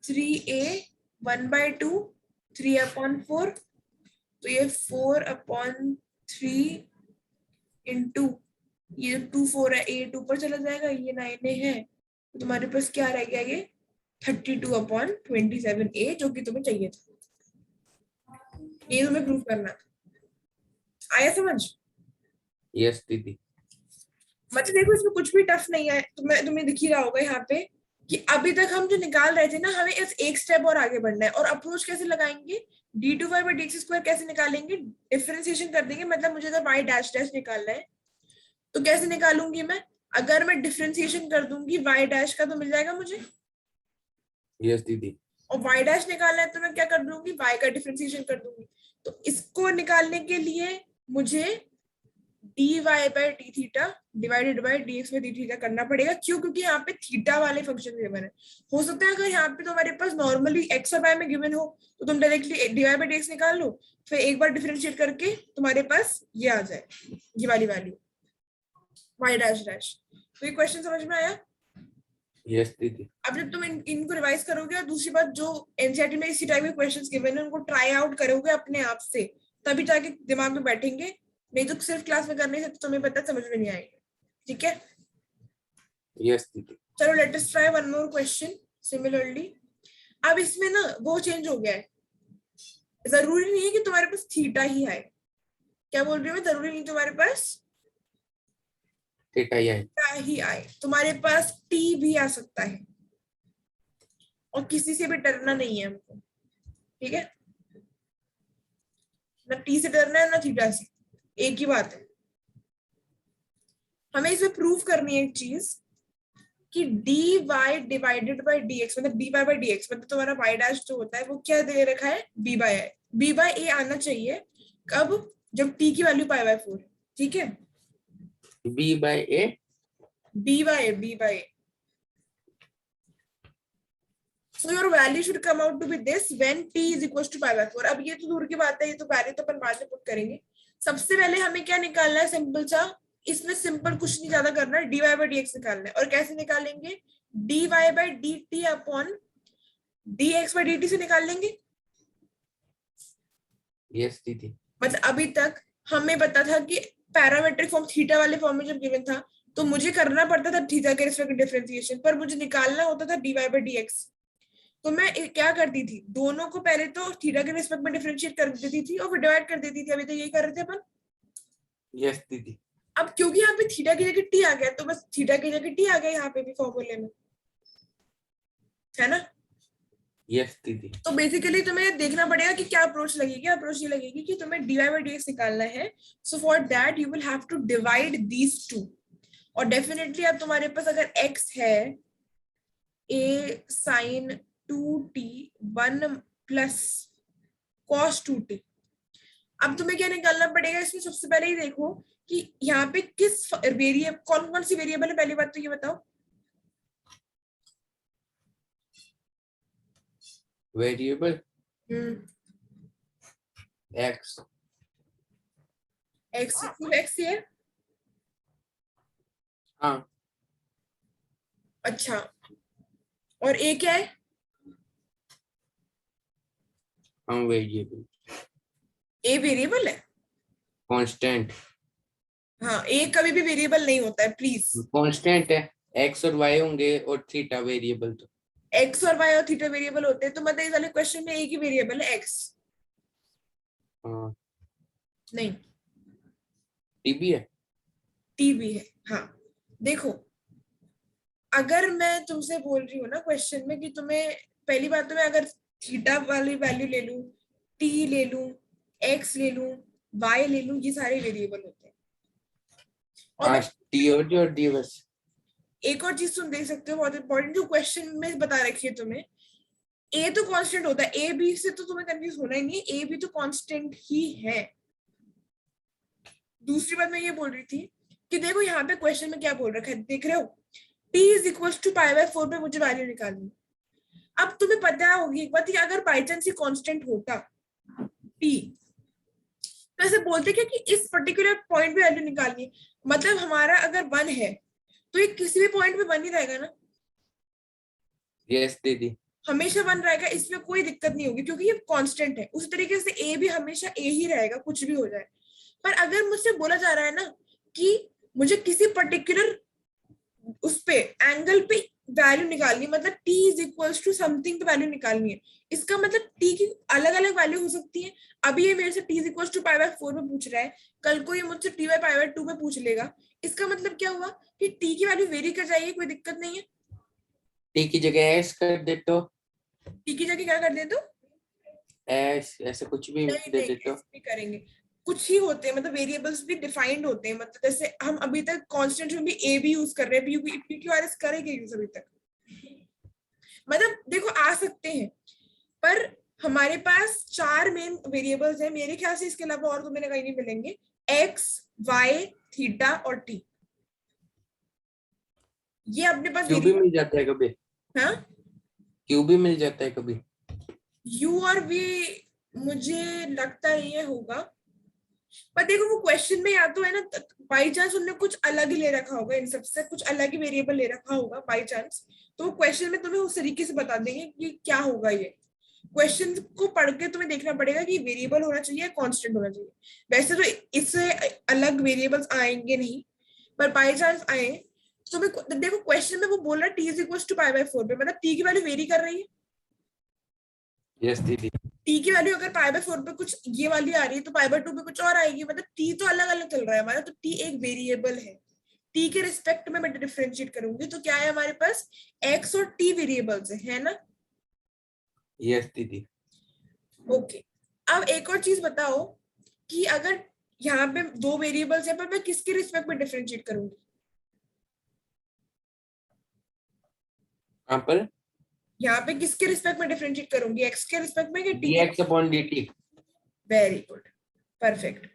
3a 1/2, 3/4, तो ये 4/3 इंटू ये 2 4 है, 8 ऊपर चला जाएगा, ये 9a है, तो तुम्हारे पास क्या रह गया, ये 32/27a, जो कि तुम्हें चाहिए था, ये तुम्हें प्रूफ करना था। आया समझ? यस दीदी। मतलब देखो इसमें कुछ भी टफ नहीं है, तुम्हें दिख ही रहा होगा यहाँ पे कि अभी तक हम जो निकाल रहे थे ना, हमें इस एक स्टेप और आगे बढ़ना है। और अप्रोच कैसे लगाएंगे, d two y by d x square कैसे निकालेंगे, डिफरेंशिएशन कर देंगे। मतलब मुझे अगर वाई डैश डैश निकालना है तो कैसे निकालूंगी मैं, अगर मैं डिफरेंशिएशन कर दूंगी वाई डैश का तो मिल जाएगा मुझे, यस दीदी। और वाई डैश निकालना है तो मैं क्या कर दूंगी, वाई का डिफरेंशिएशन कर दूंगी। तो इसको निकालने के लिए मुझे dy by d theta divided by dx by d theta करना पड़ेगा। क्यों? क्योंकि यहाँ पे थीटा वाले फंक्शन गिवन है। हो सकता है अगर यहाँ पे तुम्हारे पास नॉर्मली x और y में गिवन हो तो तुम डायरेक्टली dy बाय dx निकाल लो, फिर एक बार डिफरेंशिएट करके तुम्हारे पास ये आ जाए, ये वाली वैल्यू y डैश डैश। तो ये क्वेश्चन समझ में आया? यस दीदी। अब जब तुम इनको रिवाइज करोगे, और दूसरी बात जो एनसीईआरटी में इसी टाइप के क्वेश्चंस गिवन है उनको ट्राई आउट करोगे अपने आप से, तभी जाके दिमाग में बैठेंगे, नहीं तो सिर्फ क्लास में करने से तो तुम्हें पता समझ में नहीं आएगा। ठीक है, यस दीदी। चलो let us try one more question similarly. अब इसमें ना वो चेंज हो गया है, जरूरी नहीं है कि तुम्हारे पास थीटा ही आए। क्या बोल रही हूँ मैं, जरूरी नहीं तुम्हारे पास थीटा ही है। थीटा ही आए, तुम्हारे पास टी भी आ सकता है। और किसी से भी डरना नहीं है हमको, ठीक है? ना टी से डरना है ना थीटा से, एक ही बात है। हमें इसमें प्रूफ करनी है एक चीज कि d y divided by d x, मतलब d y by d x, मतलब तुम्हारा वाई डैश जो होता है वो क्या दे रखा है, b by a. B by a आना चाहिए कब, जब टी की वैल्यू पाई बाय 4, ठीक है? B by a. B by a, b by a. So your value should come out to be this when t is equals to pi by 4। अब ये तो दूर की बात है, ये तो वैल्यू तो अपन बाद में पुट करेंगे। सबसे पहले हमें क्या निकालना है, सिंपल सा, इसमें सिंपल कुछ नहीं ज्यादा करना है, dy by dx निकालना है। और कैसे निकालेंगे, dy by dt upon dx by dt से निकाल लेंगे। यस दीदी। मतलब अभी तक हमें पता था कि पैरामेट्रिक फॉर्म थीटा वाले फॉर्म में जब गिवन था तो मुझे करना पड़ता था थीटा के रिस्पेक्ट डिफरेंशिएशन, पर मुझे निकालना होता था dy by dx। तो मैं क्या करती थी, दोनों को पहले तो थीटा के रिस्पेक्ट में डिफरेंशिएट कर देती थी और फिर डिवाइड कर देती थी। अभी तो यही कर रहे थे अपन। यस दीदी। अब क्योंकि यहाँ पे थीटा की जगह टी आ गया तो बस थीटा की जगह टी आ गया यहाँ पे भी फॉर्मूले में, है ना? यस दीदी। तो बेसिकली तुम्हें देखना पड़ेगा कि क्या अप्रोच लगेगी। अप्रोच ये लगेगी कि तुम्हें dy by dx निकालना है। So for that you will have to divide these two. और डेफिनेटली अब तुम्हारे पास अगर x है a sin 2t 1 plus cos 2t। अब तुम्हें क्या निकालना पड़ेगा इसमें, सबसे पहले ही देखो कि यहाँ पे किस वेरिएबल, कौन कौन सी वेरिएबल है, पहली बात तो ये बताओ। वेरिएबल हम्म, एक्स। एक्स, एक्स है। हाँ। अच्छा, और ए क्या है? हाँ वेरिएबल। ए वेरिएबल है। कांस्टेंट। हाँ, ए कभी भी वेरिएबल नहीं होता है, प्लीज। कांस्टेंट है। एक्स और वाई होंगे और थीटा वेरिएबल तो। एक्स और वाई और थीटा वेरिएबल होते हैं, तो मतलब इस वाले क्वेश्चन में एक ही वेरिएबल है एक्स। हाँ। नहीं, टी भी है। टी भी है। हाँ, देखो, अगर मैं तुमसे बोल रही हूँ ना क्वेश्चन में कि तुम्हें, पहली बात तो मैं अगर थीटा वाली वैल्यू ले लूं, टी ले लूं, एक्स ले लूं, वाई ले लूं, ये सारे वेरिएबल होते हैं। और हाँ मैं टी और डी और डी बस। एक और चीज तुम देख सकते हो, बहुत इंपॉर्टेंट, जो क्वेश्चन में बता रखी है तुम्हें, ए तो कांस्टेंट होता है, ए बी से तो तुम्हें कंफ्यूज होना ही नहीं है, ए भी तो कांस्टेंट ही है। दूसरी बात मैं ये बोल रही थी कि देखो यहाँ पे क्वेश्चन में क्या बोल रखा है, देख रहे हो, t is equal to pi by 4 पे मुझे वैल्यू निकालनी। अब तुम्हें पता होगी एक बात कि अगर बाई चांस ये कांस्टेंट होता t, तो ऐसे बोलते क्या कि इस पर्टिकुलर पॉइंट पे वैल्यू निकालनी है। मतलब हमारा अगर 1 है तो ये किसी भी पॉइंट पे 1 ही रहेगा ना, यस दीदी। हमेशा 1 रहेगा, इसमें कोई दिक्कत नहीं होगी क्योंकि ये कांस्टेंट है। उसी तरीके से a भी हमेशा a ही रहेगा, कुछ भी हो जाए। पर अगर मुझसे बोला जा रहा है ना कि मुझे किसी पर्टिकुलर उस पे एंगल पे वैल्यू निकालनी है, मतलब t is equals to something पे वैल्यू निकालनी है, इसका मतलब t की अलग अलग वैल्यू हो सकती है। अभी ये मेरे से t is equals to pi by 4 में पूछ रहा है, कल को ये मुझसे t बाय पाई बाय 2 में पूछ लेगा। इसका मतलब क्या हुआ कि t की वैल्यू वेरी कर जाएगी, कोई दिक्कत नहीं है। टी की जगह एस कर दे तो। t की जगह क्या कर दे तो, एस ऐसे कुछ भी नहीं दे नहीं दे तो। ऐसे भी करेंगे। कुछ ही होते हैं, मतलब वेरिएबल्स भी डिफाइंड होते हैं, मतलब जैसे हम अभी तक कांस्टेंट में भी ए भी यूज कर रहे हैं, पी क्यू आर एस करेंगे यूज अभी तक। मतलब देखो आ सकते हैं, पर हमारे पास 4 मेन वेरिएबल्स हैं मेरे ख्याल से, इसके अलावा और तुम्हें कहीं नहीं मिलेंगे, एक्स, वाई, थीटा और टी। ये अपने पास क्यू भी वेरिएबल। मिल जाता है कभी। हाँ, क्यू भी मिल जाता है कभी। यू और वी मुझे लगता नहीं है होगा। पर देखो वो क्वेश्चन में या तो है ना, बाई चांस उन्होंने कुछ अलग ही ले रखा होगा, इन सबसे कुछ अलग ही वेरिएबल ले रखा होगा बाई चांस, तो वो क्वेश्चन में तुम्हें उस तरीके से बता देंगे कि क्या होगा। ये क्वेश्चन को पढ़ के तुम्हें देखना पड़ेगा कि वेरिएबल होना चाहिए या कांस्टेंट होना चाहिए। वैसे तो इससे अलग वेरिएबल्स आएंगे नहीं, पर बाई चांस आए तो तुम्हें देखो क्वेश्चन में वो बोल रहा है t is equal to pi by 4 पे, मतलब टी की वैल्यू वेरी कर रही है। यस दीदी। टी की वैल्यू अगर पाई बाय 4 पे कुछ ये वाली आ रही है तो पाई बाय 2 पे कुछ और आएगी, मतलब टी तो अलग अलग चल रहा है हमारा, तो टी एक वेरिएबल है। टी के रिस्पेक्ट में मैं डिफरेंशिएट करूंगी तो क्या है हमारे पास, एक्स और टी वेरिएबल्स है ना। यस दीदी। ओके, अब एक और चीज बताओ कि अगर यहाँ पे दो वेरिएबल्स है पर मैं किसके रिस्पेक्ट में डिफरेंशिएट करूंगी। कहाँ पर? यहाँ पे किसके रिस्पेक्ट में डिफरेंशिएट करूंगी, एक्स के रिस्पेक्ट में कि टी के। dx upon dt। Very good, perfect.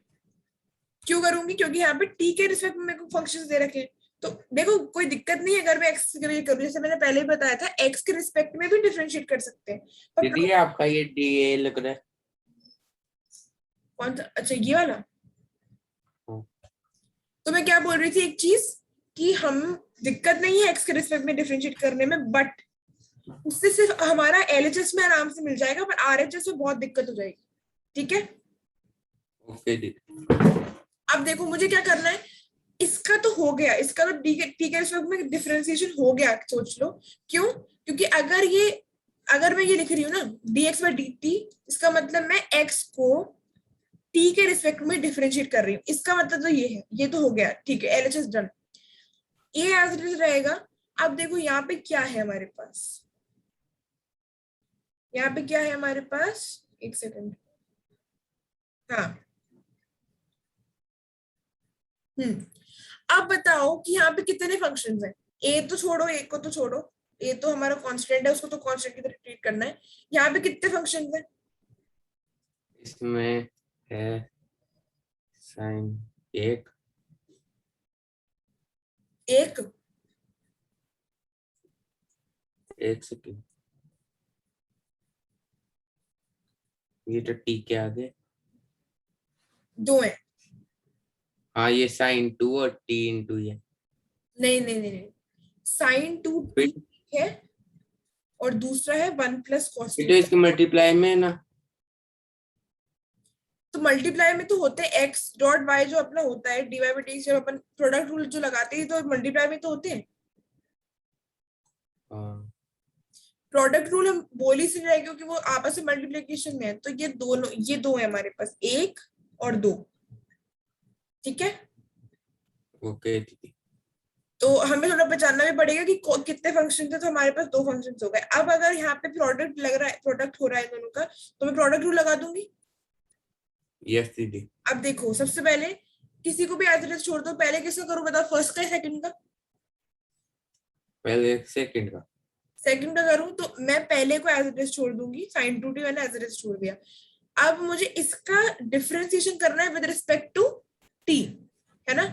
क्यों करूंगी, क्योंकि यहाँ पे टी के रिस्पेक्ट में मेरे को फंक्शंस दे रखे हैं। तो देखो कोई दिक्कत नहीं है अगर मैं एक्स के लिए करूँ, जैसे मैंने पहले ही बताया था एक्स के रिस्पेक्ट में भी डिफरेंशिएट कर सकते हैं। पर दीदी आपका ये dA लग रहा है। कौन सा, अच्छा ये वाला। हाँ। तो मैं क्या बोल रही थी एक चीज, कि हम दिक्कत नहीं है एक्स के रिस्पेक्ट में डिफरेंशिएट करने में, बट उससे सिर्फ हमारा एलएचएस में आराम से मिल जाएगा, पर आरएचएस में बहुत दिक्कत हो जाएगी। ठीक है, ओके दीदी। अब देखो मुझे क्या करना है, इसका तो हो गया, इसका तो टी के रिस्पेक्ट में डिफरेंशिएशन हो गया, सोच लो। क्यों, क्योंकि अगर मैं ये लिख रही हूँ ना dx बाई dt, इसका मतलब मैं x को t के रिस्पेक्ट में डिफरेंशिएट कर रही हूँ, इसका मतलब तो ये है, ये तो हो गया। ठीक है, एलएचएस डन, ये एज इट इज रहेगा। अब देखो यहाँ पे क्या है हमारे पास, यहाँ पे क्या है हमारे पास, एक सेकंड। हाँ, अब बताओ कि यहाँ पे कितने फंक्शंस हैं। ए तो छोड़ो, ए को तो छोड़ो, ए तो हमारा कांस्टेंट है, उसको तो कांस्टेंट की तरह ट्रीट करना है। यहाँ पे कितने फंक्शंस हैं, इसमें है साइन एक। एक, एक सेकेंड, ये तो टी के आगे। दो हैं। हाँ ये साइन 2 और टी इंटू ये। नहीं नहीं नहीं नहीं, साइन 2 टी फिर है और दूसरा है 1 प्लस कॉस ये 2। तो इसके मल्टीप्लाई में है ना। तो मल्टीप्लाई में तो होते हैं एक्स डॉट वाई जो अपना होता है डी वाई बाई डी, जब अपन प्रोडक्ट रूल जो लगाते हैं तो मल्टीप्लाई में तो होते हैं। हाँ प्रोडक्ट रूल हम बोल ही रहे क्योंकि वो आपस में मल्टीप्लीकेशन में है, तो ये दोनों, ये दो है हमारे पास, एक और दो। ठीक है, ओके दीदी। तो हमें थोड़ा पहचानना भी पड़ेगा कि कितने फंक्शन थे, तो हमारे पास दो फंक्शन हो गए। अब अगर यहाँ पे प्रोडक्ट लग रहा है, प्रोडक्ट हो रहा है दोनों का, तो मैं प्रोडक्ट रूल लगा दूंगी। यस दीदी। अब देखो सबसे पहले किसी को भी एज इट इज छोड़ दो, पहले किसका करूं बताओ, फर्स्ट का सेकंड का। पहले सेकंड का। सेकंड का करूं तो मैं पहले को एज इट इज छोड़ दूंगी, साइन 2t मैंने एज इट इज छोड़ दिया। अब मुझे इसका डिफरेंशिएशन करना है विद रिस्पेक्ट टू t, है ना।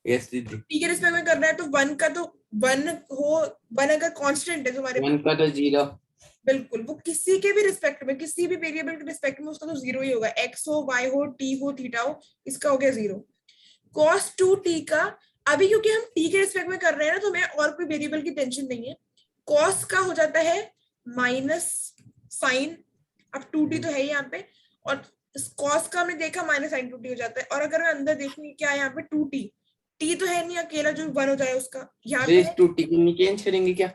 यस दीदी। t के रिस्पेक्ट में करना है तो वन का तो वन हो, वन अगर कांस्टेंट है तो हमारे पास, 1 का तो 0। बिल्कुल वो किसी के भी रिस्पेक्ट में, किसी भी वेरिएबल के रिस्पेक्ट में उसका तो जीरो ही होगा, एक्स हो, वाई हो, टी हो, थीटा हो, इसका हो गया जीरो। cos 2t का, अभी क्योंकि हम t के रिस्पेक्ट में कर रहे हैं ना तो हमें और कोई वेरिएबल की टेंशन नहीं है। cos का हो जाता है माइनस साइन, अब 2t तो है ही यहाँ पे, और cos का हमने देखा माइनस साइन 2t हो जाता है। और अगर मैं अंदर देखूंगी क्या है यहाँ पे, 2t, t तो है नहीं अकेला जो 1 हो जाए उसका, यहाँ तो पे इस है, 2 टी को नहीं चेंज करेंगे क्या?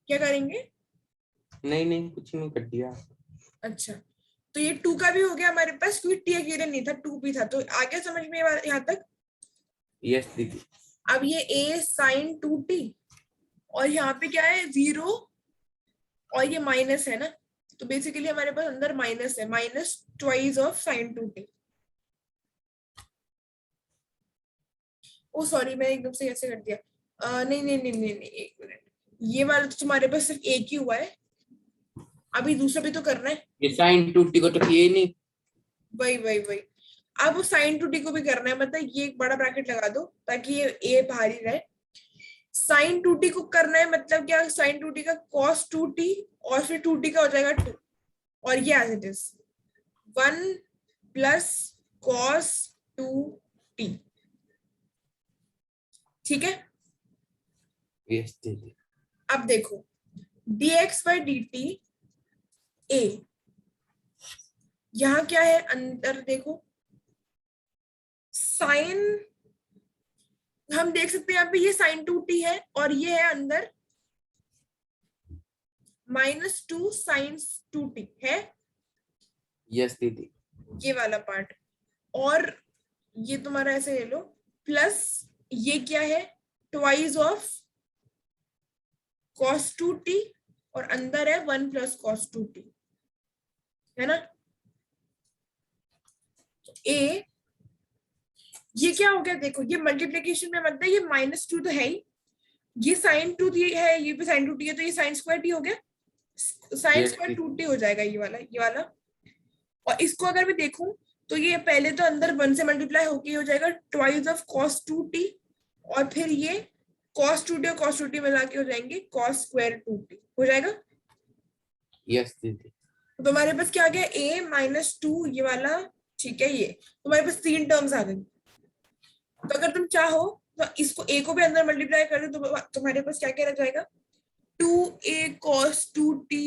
क्या करेंगे। नहीं नहीं कुछ नहीं कर दिया। अच्छा, तो ये 2 का भी हो गया हमारे पास, क्योंकि t अकेला नहीं था, 2 भी था, तो आगे समझ में यहाँ तक। यस दीदी। अब ये a साइन 2t, और यहाँ पे क्या है, जीरो, और ये माइनस है ना, तो बेसिकली हमारे पास अंदर माइनस है, minus twice of sine 2t। Oh sorry, मैं एकदम से ऐसे कर दिया, नहीं नहीं नहीं नहीं नहीं, एक मिनट, ये वाला तो तुम्हारे पास सिर्फ एक ही हुआ है, अभी दूसरा भी तो करना है। ये साइन 2 टी को तो किए ही नहीं। वही वही वही, अब साइन 2t को भी करना है, मतलब ये एक बड़ा ब्रैकेट लगा दो ताकि ये a बाहर ही रहे। साइन 2t को करना है मतलब क्या, साइन 2t का cos 2t, और फिर 2t का हो जाएगा 2, और ये as it is 1 plus cos 2t। ठीक है, यस दीदी। अब देखो dx बाई dt a, यहाँ क्या है अंदर देखो, साइन, हम देख सकते हैं यहाँ पे ये साइन 2t है, और ये है अंदर -2 साइन 2t है, यस दीदी। ये वाला पार्ट, और ये तुम्हारा ऐसे ले लो, प्लस ये क्या है, ट्वाइस ऑफ cos 2t, और अंदर है 1 प्लस cos 2t, है ना। ए, ये क्या हो गया, देखो ये मल्टीप्लीकेशन में मतलब ये -2 तो है ही, ये sin 2 है, ये भी sin 2t है, तो ये sin स्क्वायर t हो गया, sin यस स्क्वायर दीदी। 2t हो जाएगा ये वाला। और इसको अगर मैं देखूं तो ये पहले तो अंदर 1 से मल्टीप्लाई होके हो जाएगा ट्वाइस ऑफ cos 2t, और फिर ये cos 2t और cos 2t मिला के हो जाएंगे cos स्क्वायर 2t हो जाएगा। यस दीदी। तो तुम्हारे पास क्या आ गया, a -2 ये वाला, ठीक है, ये तुम्हारे पास 3 टर्म्स आ गई। तो अगर तुम चाहो तो इसको a को भी अंदर मल्टीप्लाई कर दो, तो तुम्हारे पास क्या क्या रह जाएगा, 2a cos 2t,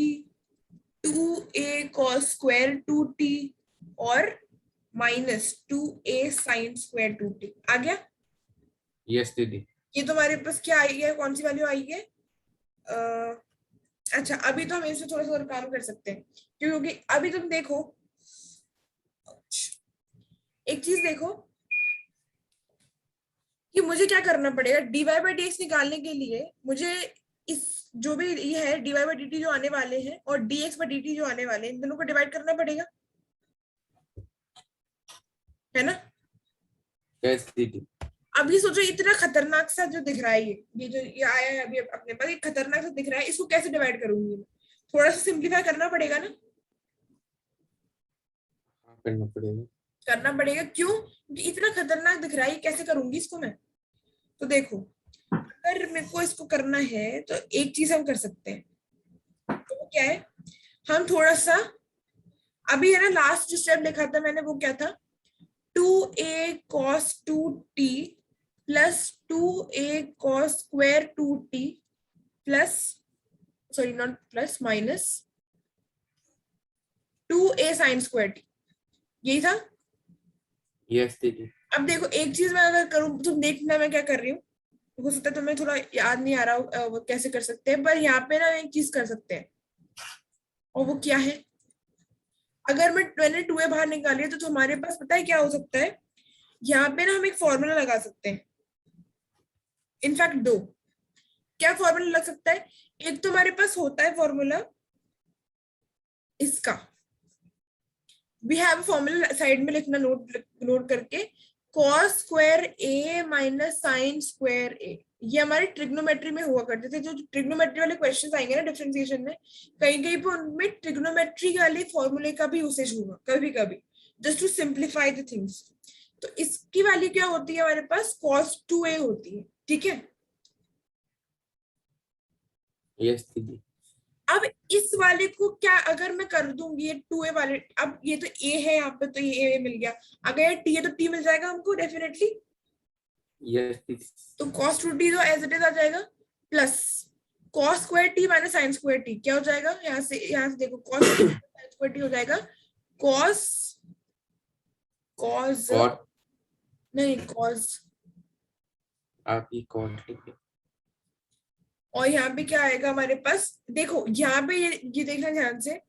2a cos square 2t, और -2a sin स्क्वायर 2t आ गया। यस दीदी। ये तुम्हारे पास क्या आई है, कौन सी वैल्यू आई है, अच्छा अभी तो हम इसमें थोड़ा सा और काम कर सकते हैं, क्योंकि अभी तुम देखो, एक चीज देखो कि मुझे क्या करना पड़ेगा, dy बाई dx निकालने के लिए मुझे इस जो भी ये है dy बाई dt जो आने वाले हैं और dx बाई dt जो आने वाले हैं, इन दोनों को डिवाइड करना पड़ेगा, है ना। यस दीदी। अब ये सोचो, इतना खतरनाक सा जो दिख रहा है, ये जो ये आया है अभी अपने पास, ये खतरनाक सा दिख रहा है, इसको कैसे डिवाइड करूंगी मैं, थोड़ा सा सिंप्लीफाई करना पड़ेगा ना। हाँ करना पड़ेगा। करना पड़ेगा, क्यों, क्योंकि इतना खतरनाक दिख रहा है, ये कैसे करूंगी इसको मैं। तो देखो, अगर मेरे को इसको करना है तो एक चीज हम कर सकते हैं, तो वो क्या है, हम थोड़ा सा, अभी है ना लास्ट जो स्टेप लिखा था मैंने वो क्या था, 2a cos 2t plus 2a cos square 2t plus, sorry not plus, minus 2a sin square t, यही था। यस दीदी। अब देखो एक चीज मैं अगर करूं, तुम देखना मैं क्या कर रही हूँ, हो सकता है तुम्हें थोड़ा याद नहीं आ रहा हो वो कैसे कर सकते हैं, पर यहाँ पे ना एक चीज कर सकते हैं, और वो क्या है, अगर मैंने 2a बाहर निकाली है तो तुम्हारे पास पता है क्या हो सकता है, यहाँ पे ना हम एक फॉर्मूला लगा सकते हैं, इनफैक्ट दो, क्या फॉर्मूला लग सकता है, एक तो हमारे पास होता है फॉर्मूला इसका, वी हैव फॉर्मूला साइड में लिखना, नोट करके, cos square a minus sine square a, ये हमारे ट्रिग्नोमेट्री में हुआ करते थे, जो ट्रिग्नोमेट्री वाले क्वेश्चंस आएंगे ना डिफरेंशिएशन में, कहीं कहीं पे उनमें ट्रिग्नोमेट्री वाले फॉर्मूले का भी यूसेज होगा कभी कभी, just to simplify the things. तो इसकी वैल्यू क्या होती है हमारे पास, cos 2a होती है, ठीक है। यस दीदी। अब इस वाले को क्या अगर मैं कर दूंगी, ये 2a वाले, अब ये तो a है यहाँ पे, तो ये a मिल गया, अगर ये t है तो t मिल जाएगा हमको डेफिनेटली, यस दीदी। तो cos 2t तो एज इट इज आ जाएगा, plus cos square t minus sin square t क्या हो जाएगा, यहाँ से देखो cos sin स्क्वायर t हो जाएगा cos, cos कॉट। नहीं cos, आप ही कॉट लिखे। और यहाँ पे क्या आएगा हमारे पास, देखो यहाँ पे ये देखना ध्यान से,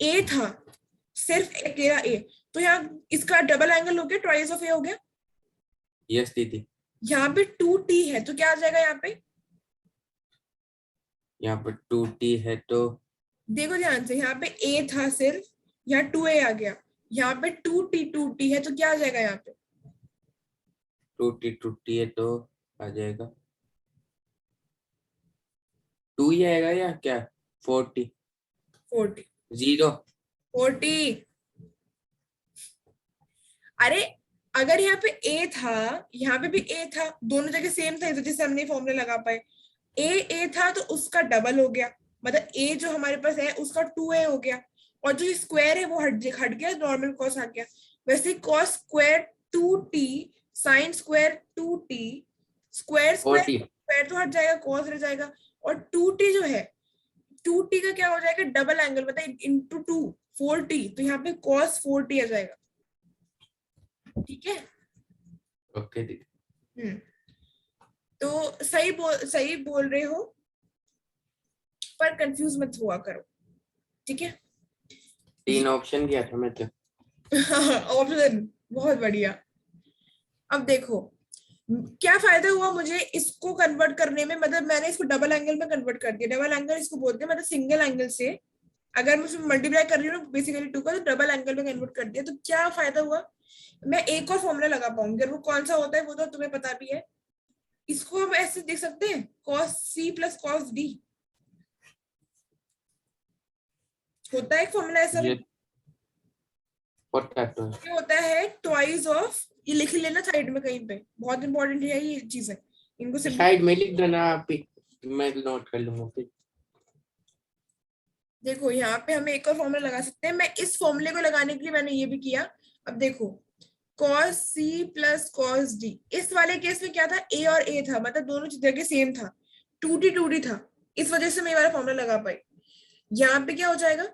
a था सिर्फ अकेला a, तो यहाँ इसका डबल एंगल हो गया, ट्वाइस ऑफ a हो गया, यस दीदी। यहाँ पे 2t है तो क्या आ जाएगा यहाँ पे, यहाँ पर 2t है तो देखो ध्यान से, यहाँ पे a था सिर्फ, यहाँ 2a आ गया, यहाँ पे 2t है तो क्या आ जाएगा यहाँ पे, 2t है तो आ जाएगा 2 ही आएगा या क्या, 40 40 0। 40, अरे अगर यहाँ पे a था, यहाँ पे भी a था, दोनों जगह सेम था, इस वजह से हमने फॉर्मूला लगा पाए, a था तो उसका डबल हो गया, मतलब a जो हमारे पास है उसका 2a हो गया, और जो स्क्वायर है वो हट गया, नॉर्मल कॉस आ गया, वैसे cos square 2t sin square 2t, square square 40। Square तो हट जाएगा, cos रह जाएगा, और 2t जो है, 2t का क्या हो जाएगा, डबल एंगल मतलब इंटू 2 4t, तो यहाँ पे cos 4t आ जाएगा, ठीक है। ओके दीदी। तो सही बोल रहे हो, पर कंफ्यूज मत हुआ करो, ठीक है। 3 ऑप्शन किया था मैं तो। ऑप्शन बहुत बढ़िया। अब देखो क्या फायदा हुआ मुझे इसको कन्वर्ट करने में, मतलब मैंने इसको डबल एंगल में कन्वर्ट कर दिया। डबल एंगल इसको बोलते हैं, मतलब सिंगल एंगल से अगर मैं उसमें मल्टीप्लाई कर रही हूँ बेसिकली 2 का, तो डबल एंगल में कन्वर्ट कर दिया। तो क्या फायदा हुआ, मैं एक और फॉर्मूला लगा पाऊंगी। और वो कौन सा होता है वो तो तुम्हें पता भी है। इसको हम ऐसे देख सकते हैं, cos c plus cos d होता है एक फॉर्मूला ऐसा भी। ये होता तो ये होता है ट्वाइस ऑफ, ये लिख लेना साइड में कहीं पे, बहुत इंपॉर्टेंट है ये चीज है, इनको सिंपल। साइड में लिख देना आप ही, मैं नोट कर लूंगा फिर। देखो यहाँ पे हमें एक और फॉर्मूला लगा सकते हैं। मैं इस फॉर्मूले को लगाने के लिए मैंने ये भी किया। अब देखो cos c plus cos d, इस वाले केस में क्या था, a और a था, मतलब दोनों जगह सेम था, 2d था, इस वजह से मैं ये वाला फॉर्मूला लगा पाई। यहाँ पे क्या हो जाएगा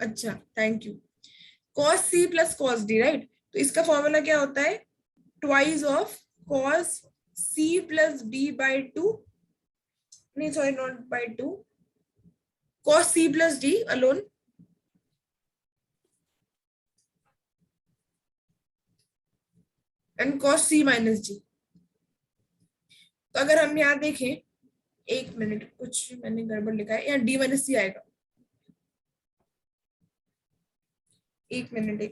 अच्छा thank you, cos c plus cos d, right. तो इसका फॉर्मूला क्या होता है, twice of cos c plus d by 2, नहीं sorry not by 2, cos c plus d alone and cos c minus d। तो अगर हम यहाँ देखें, एक मिनट कुछ मैंने गड़बड़ लिखा है, यहाँ d माइनस सी आएगा। एक minute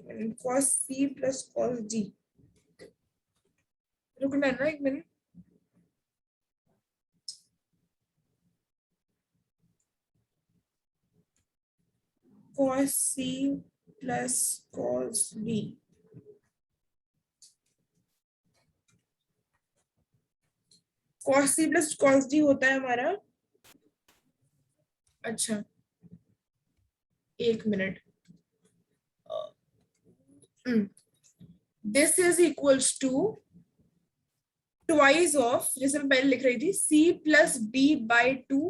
cos c plus cos d, रुकना है ना एक minute. cos c plus cos d, cos c plus cos d होता है हमारा, अच्छा एक minute, this is equals to twice of, जैसे मैं पहले लिख रही थी, c plus b by 2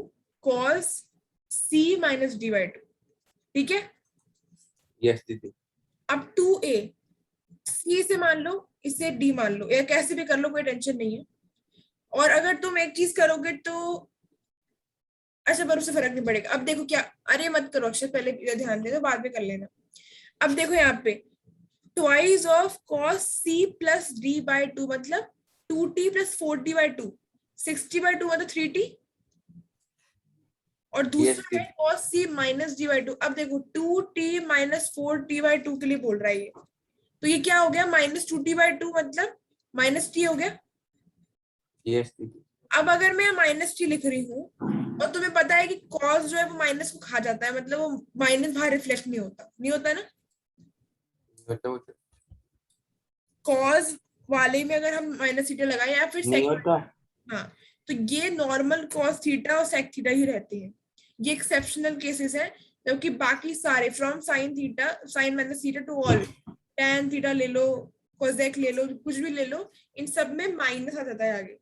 cos c minus d by 2, ठीक है। यस दीदी। अब 2a, c से मान लो, इसे d मान लो, या कैसे भी कर लो, कोई टेंशन नहीं है। और अगर तुम एक चीज करोगे तो अच्छा पर उससे फर्क नहीं पड़ेगा। अब देखो क्या, अरे मत करो अक्षर, पहले ध्यान दे दो, बाद में कर लेना। अब देखो यहाँ पे twice of cos c plus d by 2 मतलब 2t plus 4t by 2, 6t by 2 मतलब 3t, और यस दूसरा है दीदी। cos c minus d by 2। अब देखो 2t माइनस 4t बाई 2 के लिए बोल रहा है ये, तो ये क्या हो गया, माइनस 2t बाई 2 मतलब माइनस t हो गया। यस दीदी। अब अगर मैं माइनस टी लिख रही हूँ और तुम्हें पता है कि कॉस जो है वो माइनस को खा जाता है, मतलब वो माइनस बाहर रिफ्लेक्ट नहीं होता, नहीं होता ना। बताओ। कॉस वाले में अगर हम माइनस थीटा लगाए या फिर नहीं सेक, होता। हाँ, तो ये नॉर्मल कॉस थीटा और सेक थीटा ही रहते हैं। ये एक्सेप्शनल केसेस है, जबकि बाकी सारे from sine theta, sine minus theta to all, tan theta ले लो, कोसेक ले लो, कुछ भी ले लो, इन सब में माइनस आ जाता है आगे।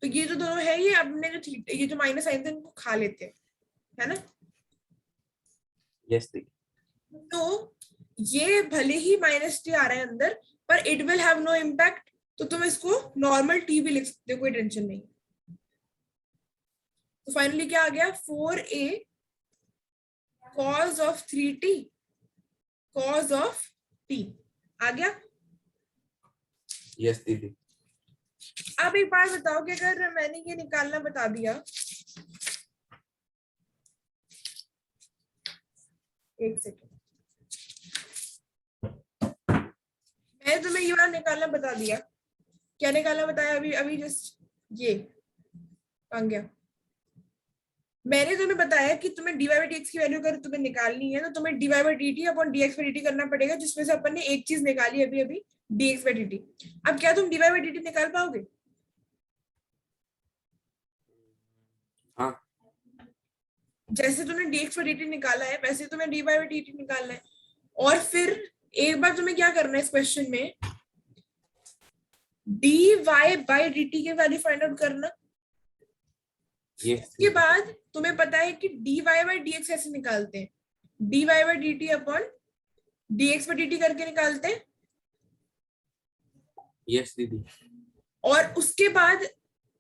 तो ये जो दोनों है, ये अपने जो थीटा, ये जो माइनस साइन थे इनको खा लेते हैं, है ना। यस दीदी। तो ये भले ही माइनस टी आ रहा है अंदर, पर it will have no impact, तो तुम इसको नॉर्मल टी भी लिख सकते हो, कोई टेंशन नहीं। तो फाइनली क्या आ गया, 4a cos of 3t cos of t आ गया। यस दीदी। अब एक बात बताओ कि अगर मैंने ये निकालना बता दिया, एक सेकेंड, मैंने तुम्हें ये वाला निकालना बता दिया, क्या निकालना बताया अभी अभी जस्ट ये आ गया। मैंने तुम्हें बताया कि तुम्हें dy by dx की वैल्यू अगर तुम्हें निकालनी है तो तुम्हें dy by dt upon dx by dt करना पड़ेगा, जिसमें से अपन ने एक चीज निकाली अभी अभी, dx by dt। अब क्या तुम dy by dt निकाल पाओगे? हाँ। जैसे तुमने dx by dt निकाला है वैसे तुम्हें dy by dt निकालना है। और फिर एक बार तुम्हें क्या करना है इस क्वेश्चन में, dy by dt की वैल्यू फाइंड आउट करना। उसके बाद तुम्हें पता है कि dy by dx ऐसे निकालते हैं, dy by dt upon dx by dt करके निकालते हैं। यस दीदी। और उसके बाद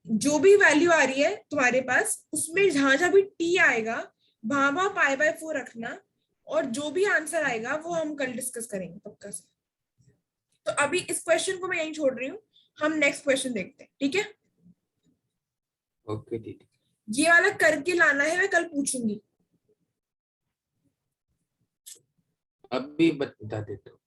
जो भी वैल्यू आ रही है तुम्हारे पास, उसमें जहां जहां भी t आएगा वहां वहां पाई बाय 4 रखना, और जो भी आंसर आएगा वो हम कल डिस्कस करेंगे पक्का से। तो अभी इस क्वेश्चन को मैं यहीं छोड़ रही हूँ, हम नेक्स्ट क्वेश्चन देखते हैं, ठीक है। ओके दीदी। ये वाला करके लाना है, मैं कल पूछूंगी। अभी बता देता हूँ।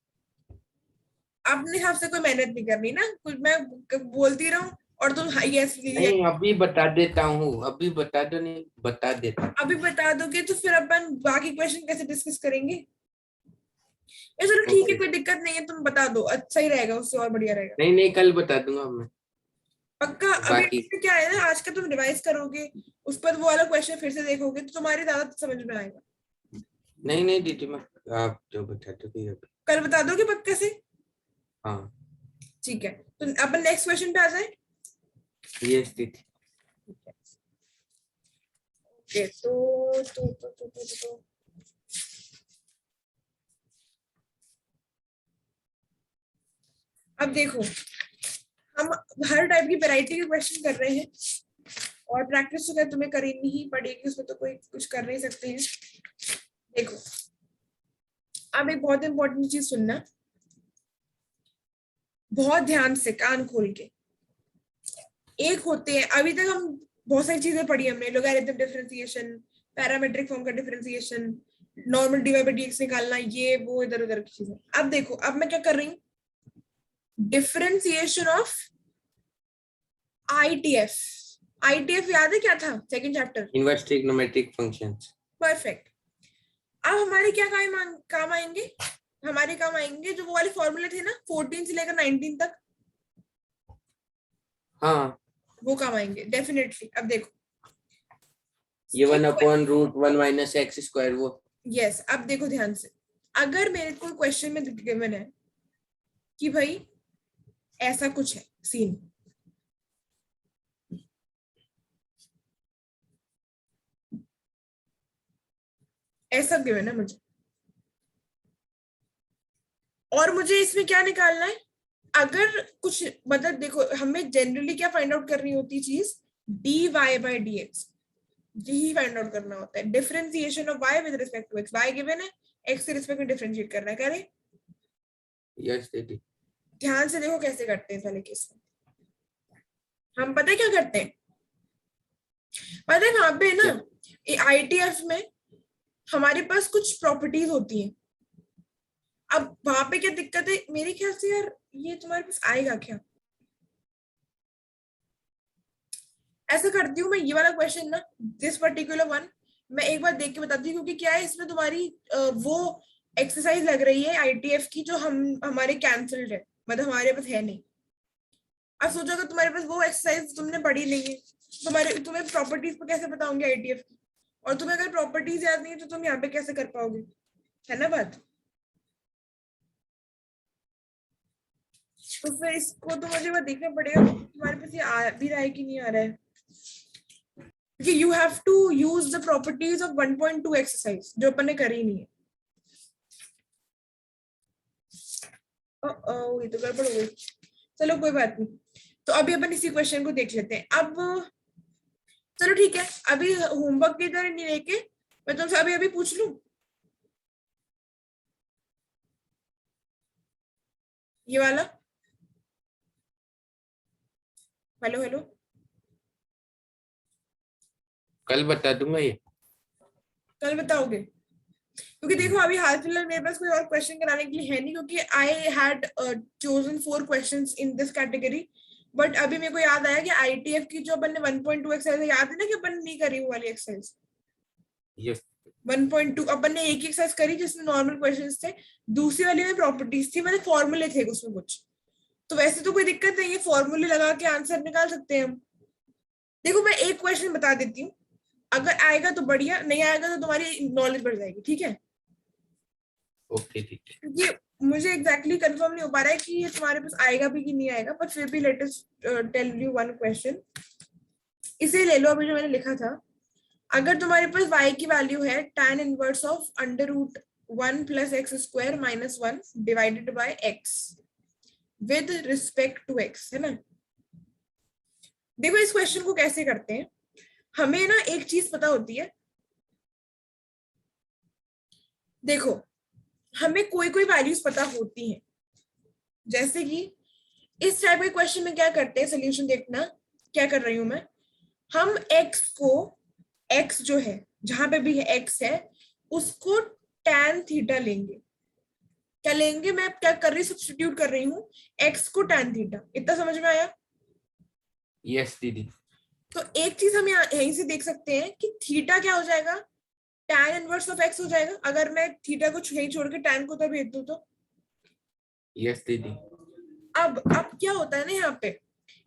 अपने हिसाब से कोई मेहनत नहीं करनी ना, कुछ मैं बोलती रहूं और तुम यस नहीं अभी बता देता हूँ, अभी बता दो, नहीं बता देता हूँ। अभी बता दोगे तो फिर अपन बाकी क्वेश्चन कैसे डिस्कस करेंगे। ये चलो ठीक है, ओके। कोई दिक्कत नहीं है, तुम बता दो, अच्छा ही रहेगा, उससे और बढ़िया रहेगा। नहीं नहीं कल बता दूंगा मैं। पक्का। अभी बाकी इसमें क्या है ना, आज का तुम रिवाइज करोगे, उस पर वो वाला क्वेश्चन फिर से देखोगे तो तुम्हारी ज्यादा समझ में आएगा। नहीं नहीं दीदी, मैं आप जो बता दोगे अभी। कल बता दोगे पक्का से। हाँ। ठीक है, तो अपन नेक्स्ट क्वेश्चन पे आ जाए। यस दीदी। ओके तो अब देखो, हम हर टाइप की वैरायटी के क्वेश्चन कर रहे हैं और प्रैक्टिस तो तुम्हें करनी ही पड़ेगी, उसमें तो कोई कुछ कर नहीं सकते हैं। देखो, अब एक बहुत इंपॉर्टेंट चीज सुनना, बहुत ध्यान से कान खोल के। एक होते हैं, अभी तक हम बहुत सारी चीजें पढ़ी हमने, लोगैरिथम डिफरेंशिएशन, पैरामेट्रिक फॉर्म का differentiation, normal divide by d x निकालना, ये वो इधर उधर की चीजें। अब देखो, अब मैं क्या कर रही हूँ, डिफरेंशिएशन ऑफ आईटीएफ। आईटीएफ याद है क्या था, second chapter. Inverse trigonometric functions. Perfect. अब हमारे क्या काम आएंगे, हमारे काम आएंगे जो वो वाले फॉर्मूले थे ना 14 से लेकर 19 तक, हाँ वो काम आएंगे डेफिनेटली। अब देखो, ये 1/√1 माइनस एक्स स्क्वायर वो। यस, अब देखो ध्यान से, अगर मेरे को क्वेश्चन में गिवन है कि भाई ऐसा कुछ है सीन, ऐसा गिवन है मुझे, और मुझे इसमें क्या निकालना है, अगर कुछ मतलब देखो, हमें जनरली क्या फाइंड आउट करनी होती है चीज, dy बाय dx, यही फाइंड आउट करना होता है। Differentiation of y with respect to x, y given है, x के रिस्पेक्ट में डिफरेंशिएट करना है, करें। यस दीदी। ध्यान से देखो कैसे करते हैं इस वाले केस में। हम पता है क्या करते हैं, पता है वहां पे ना आईटीएफ में हमारे पास कुछ प्रॉपर्टीज होती हैं। अब वहां पे क्या दिक्कत है मेरे ख्याल से यार, ये तुम्हारे पास आएगा क्या, ऐसा करती हूँ मैं, ये वाला क्वेश्चन ना, दिस पर्टिकुलर वन, मैं एक बार देख के बताती हूँ, क्योंकि क्या है इसमें तुम्हारी वो एक्सरसाइज लग रही है आईटीएफ की, जो हमारे कैंसल्ड है, मतलब हमारे पास है नहीं। अब सोचो अगर तुम्हारे पास वो एक्सरसाइज तुमने पढ़ी नहीं है, तुम्हें प्रॉपर्टीज पे कैसे बताओगे आईटीएफ की, और तुम्हें अगर प्रॉपर्टीज याद नहीं है तो तुम यहाँ पे कैसे कर पाओगे, है ना बात। तो फिर इसको तो मुझे बस देखना पड़ेगा तुम्हारे पास ये आ भी रहा है कि नहीं आ रहा है, क्योंकि you have to use the properties of 1.2 exercise जो अपन ने करी नहीं है। ये तो गड़बड़ हो गई, चलो कोई बात नहीं। तो अभी अपन इसी क्वेश्चन को देख लेते हैं। अब चलो ठीक है, अभी होमवर्क की तरह नहीं लेके मैं तुमसे अभी अभी पूछ लूं, ये वाला, हेलो हेलो, कल बता दूंगा ये। कल बताओगे, क्योंकि देखो अभी हाल फिलहाल मेरे पास कोई और क्वेश्चन कराने के लिए है नहीं, क्योंकि I had chosen 4 questions in this category, but अभी मेरे को याद आया कि आईटीएफ की जो अपन ने 1.2 एक्सरसाइज, याद है ना कि अपन नहीं करी वो वाली एक्सरसाइज यस 1.2, अपन ने एक ही एक्सरसाइज करी जिसमें नॉर्मल क्वेश्चंस थे, दूसरी वाली में प्रॉपर्टीज थी, मतलब फॉर्मूले थे उसमें कुछ। तो वैसे तो कोई दिक्कत नहीं है, फॉर्मूले लगा के आंसर निकाल सकते हैं हम। देखो मैं एक क्वेश्चन बता देती हूँ, अगर आएगा तो बढ़िया, नहीं आएगा तो तुम्हारी नॉलेज बढ़ जाएगी, ठीक है। ओके ठीक है। क्योंकि मुझे एग्जैक्टली कंफर्म नहीं हो पा रहा है कि ये तुम्हारे पास आएगा भी कि नहीं आएगा, पर फिर भी let us tell you one question. इसे ले लो अभी जो मैंने लिखा था, अगर तुम्हारे पास y की वैल्यू है tan inverse of √1 + x² - 1 divided by x with respect to x, है ना। देखो इस क्वेश्चन को कैसे करते हैं, हमें ना एक चीज पता होती है, देखो हमें कोई कोई वैल्यूज पता होती हैं, जैसे कि इस टाइप के क्वेश्चन में क्या करते हैं, सोल्यूशन देखना क्या कर रही हूं मैं। हम x को, x जो है जहां पे भी है x है, उसको tan थीटा लेंगे। क्या लेंगे, मैं क्या कर रही हूँ, सब्स्टिट्यूट कर रही हूँ x को tan थीटा। इतना समझ में आया? यस दीदी। तो एक चीज हम यहीं से देख सकते हैं कि थीटा क्या हो जाएगा, tan इनवर्स ऑफ x हो जाएगा। अगर मैं थीटा को यहीं छोड़ के tan को तो भेज दूं तो। यस दीदी। अब क्या होता है ना, यहाँ पे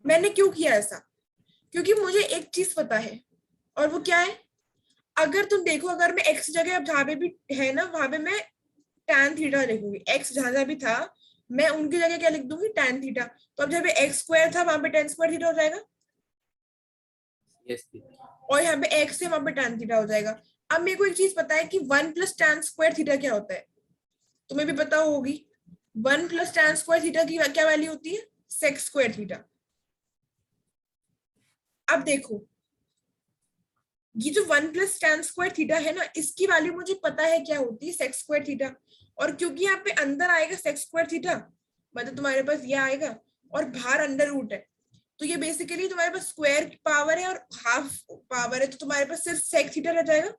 मैंने क्यों किया ऐसा, क्योंकि मुझे एक चीज पता है, और वो क्या है, अगर तुम देखो, अगर मैं x जगह अब जहां पे भी है ना वहां पे मैं tan थीटा लिखूंगी, x जहां जहां भी था मैं उनकी जगह क्या लिख दूंगी, tan थीटा। तो अब जहाँ पे x स्क्वायर था वहां पे tan स्क्वायर थीटा हो जाएगा, यस दीदी। और यहाँ पे x है वहां पे tan थीटा हो जाएगा। अब मेरे को एक चीज पता है कि 1 प्लस tan स्क्वायर थीटा क्या होता है, तुम्हें भी पता होगी। 1 प्लस tan स्क्वायर थीटा की क्या वैल्यू होती है, sec स्क्वायर थीटा। अब देखो ये जो 1 प्लस tan स्क्वायर थीटा है ना, इसकी वैल्यू मुझे पता है क्या होती है, sec स्क्वायर थीटा। और क्योंकि यहाँ पे अंदर आएगा sec स्क्वायर थीटा, मतलब तुम्हारे पास ये आएगा, और बाहर अंडर रूट है, तो ये बेसिकली तुम्हारे पास स्क्वायर पावर है और हाफ पावर है, तो तुम्हारे पास सिर्फ sec थीटा रह जाएगा।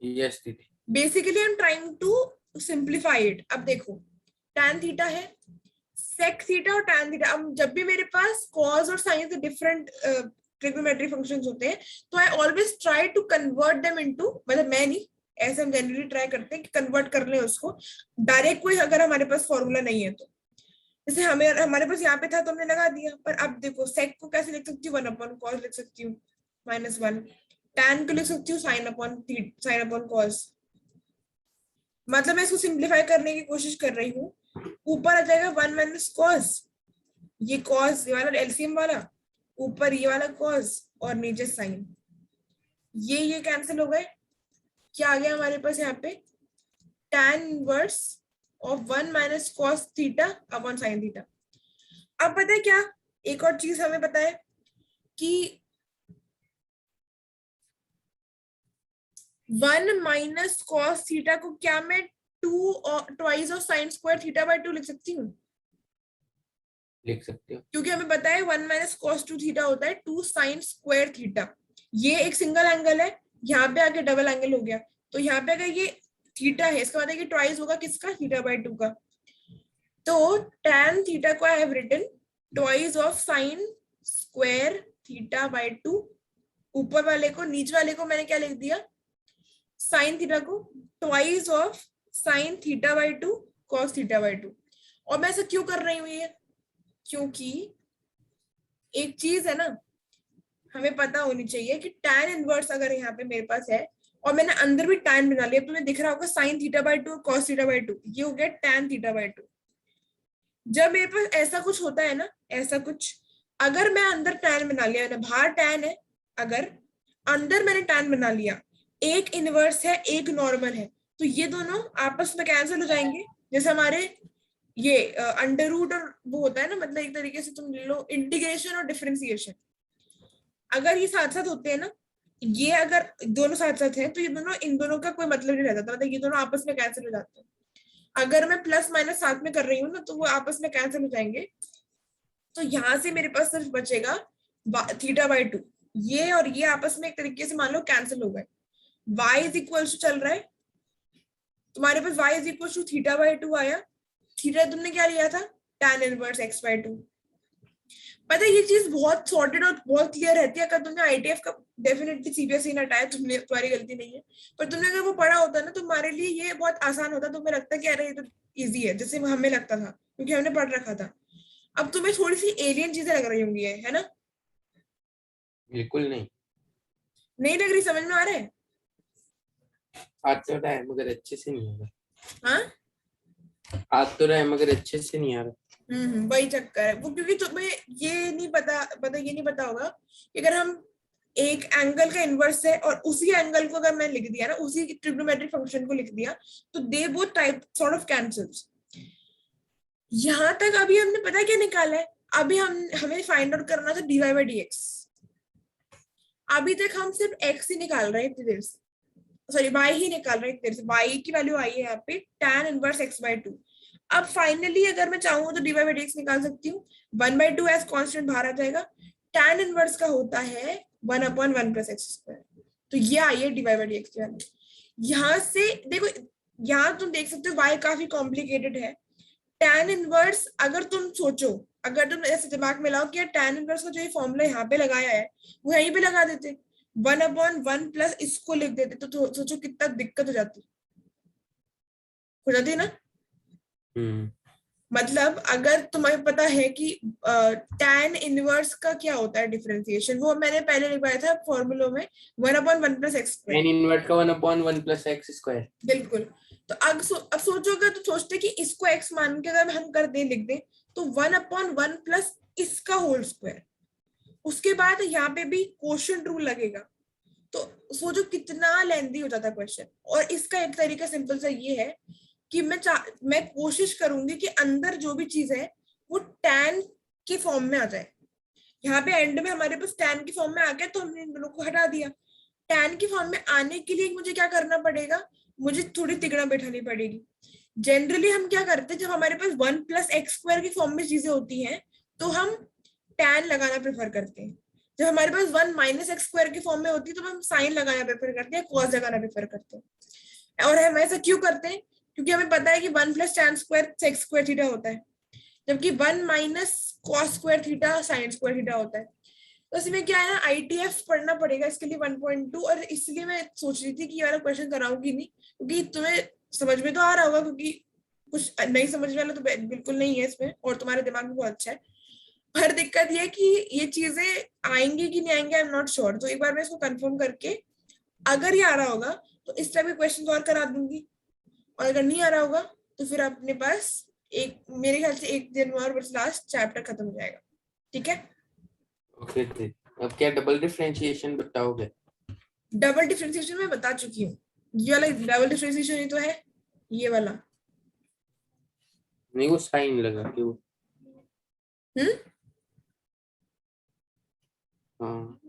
यस दीदी। Basically I am trying to simplify it. अब देखो tan थीटा है, sec थीटा और tan थीटा। अब जब भी मेरे पास cos और sin से डिफरेंट ट्रिग्नोमेट्री फंक्शंस होते हैं, तो I always try to convert them into, मतलब मैं नहीं, ऐसे हम जनरली ट्राई करते हैं कि कन्वर्ट कर ले उसको डायरेक्ट, कोई अगर हमारे पास फॉर्मूला नहीं है तो। जैसे हमें हमारे पास यहाँ पे था तो हमने लगा दिया, पर अब देखो sec को कैसे लिख सकती हूँ, 1/cos लिख सकती हूँ -1, tan को लिख सकती हूँ sin अपॉन cos। मतलब मैं इसको सिंप्लीफाई करने की कोशिश कर रही हूँ। ऊपर आ जाएगा 1 माइनस कॉस, ये कॉस ये वाला एलसीएम वाला, ऊपर ये वाला कॉस और नीचे साइन, ये कैंसिल हो गए। क्या आ गया हमारे पास यहाँ पे, tan inverse of 1 minus cos theta upon sine theta. अब पता है क्या, एक और चीज हमें पता है कि 1 माइनस कॉस थीटा को क्या मैं 2 twice of sine square theta by 2 लिख सकती हूँ, लिख सकते हो। क्योंकि हमें पता है 1 माइनस कॉस 2 थीटा होता है 2 साइन स्क्वायर थीटा। ये एक सिंगल एंगल है, यहाँ पे आके डबल एंगल हो गया, तो यहाँ पे अगर ये थीटा है, इसका मतलब ये ट्वाइस होगा किसका, थीटा बाय 2 का। तो tan थीटा को I have written twice of sine square theta by 2। ऊपर वाले को, नीचे वाले को मैंने क्या लिख दिया, साइन थीटा को twice of sine theta by 2 cos theta by 2। और मैं ऐसा क्यों कर रही हूँ ये, क्योंकि एक चीज है ना, हमें पता होनी चाहिए कि tan इनवर्स अगर यहाँ पे मेरे पास है और मैंने अंदर भी tan बना लिया, तुम्हें दिख रहा होगा sin theta by 2 cos theta by 2, ये हो गया tan थीटा बाय 2। जब मेरे पास ऐसा कुछ होता है ना, ऐसा कुछ, अगर मैं अंदर tan बना लिया ना, बाहर tan है, अगर अंदर मैंने tan बना लिया, एक इनवर्स है एक नॉर्मल है, तो ये दोनों आपस में कैंसिल हो जाएंगे। जैसे हमारे ये अंडर रूट और वो होता है ना, मतलब एक तरीके से तुम ले लो इंटीग्रेशन और डिफरेंशिएशन, अगर ये साथ साथ होते हैं ना, ये अगर दोनों साथ साथ हैं तो ये दोनों, इन दोनों का कोई मतलब नहीं रहता, मतलब ये दोनों आपस में कैंसिल हो जाते हैं। अगर मैं प्लस माइनस साथ में कर रही हूँ ना, तो वो आपस में कैंसिल हो जाएंगे। तो यहाँ से मेरे पास सिर्फ बचेगा थीटा बाय 2, ये और ये आपस में एक तरीके से मान लो कैंसिल हो गए। y इज इक्वल टू चल रहा है तुम्हारे पास, y is equal to theta by 2 आया। थीटा तुमने क्या लिया था, tan इनवर्स x बाय 2। पता है ये चीज बहुत सॉर्टेड और बहुत क्लियर रहती है, अगर तुमने आईटीएफ का, डेफिनेटली सीबीएसई ने हटाया, तुमने, तुम्हारी गलती नहीं है, पर तुमने अगर वो पढ़ा होता ना, तुम्हारे लिए ये बहुत आसान होता, तुम्हें लगता कि अरे ये तो इजी है, जैसे हमें लगता था क्योंकि हमने पढ़ रखा था। अब तुम्हें थोड़ी सी एलियन चीजें लग रही होंगी, है ना? बिल्कुल नहीं। नहीं लग रही, समझ में आ रहा है? आज तो रहा है मगर अच्छे से नहीं आ रहा। हाँ आज तो रहा है मगर अच्छे से नहीं आ रहा। वही चक्कर है वो, क्योंकि तुम्हें ये नहीं पता ये नहीं पता होगा कि अगर हम एक एंगल का इनवर्स है और उसी एंगल को अगर मैं लिख दिया ना, उसी ट्रिग्नोमेट्रिक फंक्शन को लिख दिया, तो they both type sort of cancels. यहां तक अभी हमने पता क्या निकाला है, अभी हमें फाइंड आउट करना था dy by dx। अभी तक हम सिर्फ x ही निकाल रहे हैं इतनी देर से, सॉरी y ही निकाल रहे हैं देर से, y की वैल्यू आई है यहाँ पे tan इनवर्स x/2। अब फाइनली अगर मैं चाहूँ तो dy/dx निकाल सकती हूँ, 1/2 एज कांस्टेंट बाहर आ जाएगा, tan इनवर्स का होता है 1/1 + x²। तो ये आई है dy/dx की वैल्यू। यहाँ से देखो, यहाँ तुम देख सकते हो y काफी कॉम्प्लिकेटेड है। tan इनवर्स अगर तुम सोचो, अगर तुम ऐसे दिमाग में लाओ कि यार tan इनवर्स का जो ये फॉर्मूला यहाँ पे लगाया है वो यहीं पे लगा देते, 1/1 प्लस इसको लिख देते, तो सोचो कितना दिक्कत हो जाती ना। मतलब अगर तुम्हें पता है कि tan इनवर्स का क्या होता है डिफरेंशिएशन, वो मैंने पहले लिखवाया था फॉर्मूलों में 1/1 + x²। tan इनवर्स का 1/1 + x²। बिल्कुल। तो अब सोचोगे तो सोचते कि इसको x मान के अगर हम कर दें, लिख दें, तो 1/1 प्लस इसका होल स्क्वायर। उसके बाद यहाँ पे भी क्वोशिएंट रूल लगेगा। तो सोचो कितना लेंथी हो जाता क्वेश्चन। और इसका एक तरीका सिंपल सा ये है कि मैं कोशिश करूंगी कि अंदर जो भी चीज है वो tan के फॉर्म में आ जाए। यहाँ पे एंड में हमारे पास tan के फॉर्म में आ गया तो हमने इन दोनों को हटा दिया। tan के फॉर्म में आने के लिए मुझे क्या करना पड़ेगा, मुझे थोड़ी तिगड़ा बैठानी पड़ेगी। जनरली हम क्या करते हैं, जब हमारे पास 1 + x² की फॉर्म में चीजें होती हैं तो हम tan लगाना प्रेफर करते हैं। जब हमारे पास 1 - x² की फॉर्म में होती है तो हम साइन लगाना प्रेफर करते हैं, cos लगाना प्रेफर करते हैं। और हम ऐसा क्यों करते हैं, क्योंकि हमें पता है कि 1 + tan² sec² थीटा होता है, जबकि 1 - cos² थीटा sin² थीटा होता है। तो इसमें क्या है ना, ITF पढ़ना पड़ेगा इसके लिए 1.2। और इसलिए मैं सोच रही थी कि ये वाला क्वेश्चन कराऊंगी नहीं, क्योंकि तुम्हें समझ में तो आ रहा होगा, क्योंकि कुछ नहीं समझ वाला तो बिल्कुल नहीं है इसमें, और तुम्हारे दिमाग में बहुत अच्छा है। पर दिक्कत ये है कि ये चीजें आएंगी कि नहीं आएंगी, आई एम नॉट श्योर। तो एक बार मैं इसको कंफर्म करके, अगर ये आ रहा होगा तो इस टाइप के क्वेश्चन और करा दूंगी, और अगर नहीं आ रहा होगा तो फिर अपने पास एक, मेरे ख्याल से 1 दिन में और बस लास्ट चैप्टर खत्म हो जाएगा। ठीक है। ओके ठीक। अब क्या डबल डिफरेंशिएशन बताओगे? डबल डिफरेंशिएशन मैं बता चुकी हूँ, ये वाला डबल डिफरेंशिएशन ही तो है, ये वाला। नहीं वो साइन लगा के वो। हाँ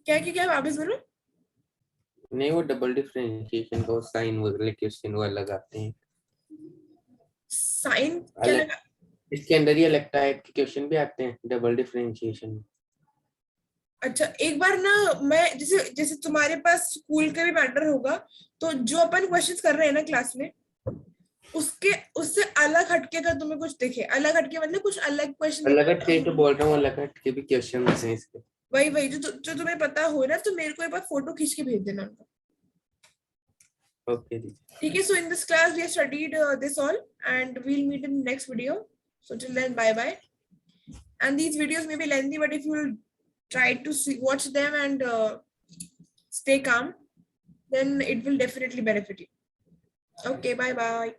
क्या वापस बोलो। नहीं वो डबल डिफरेंशिएशन का साइन वो क्वेश्चन वो लगाते हैं साइन क्या अलग। लगा? इसके अंदर ही अलग टाइप के क्वेश्चन भी आते हैं डबल डिफरेंशिएशन। अच्छा एक बार ना, मैं जैसे जैसे तुम्हारे पास स्कूल का भी मैटर होगा, तो जो अपन क्वेश्चंस कर रहे हैं ना क्लास में, उसके उससे अलग हटके अगर तुम्हें कुछ दिखे, अलग हटके मतलब कुछ अलग क्वेश्चन अलग दिखे, हटके तो बोल रहा हूँ, अलग हटके भी क्वेश्चन हैं इसके। वही जो तुम्हें पता हो ना, तो मेरे को एक बार फोटो खींच के भेज देना उनका। ओके जी। ठीक है। So in this class we have studied this all and we'll meet in the next video. So till then, bye bye. And these videos may be lengthy, but if you try to watch them and stay calm, then it will definitely benefit you. Okay, bye bye.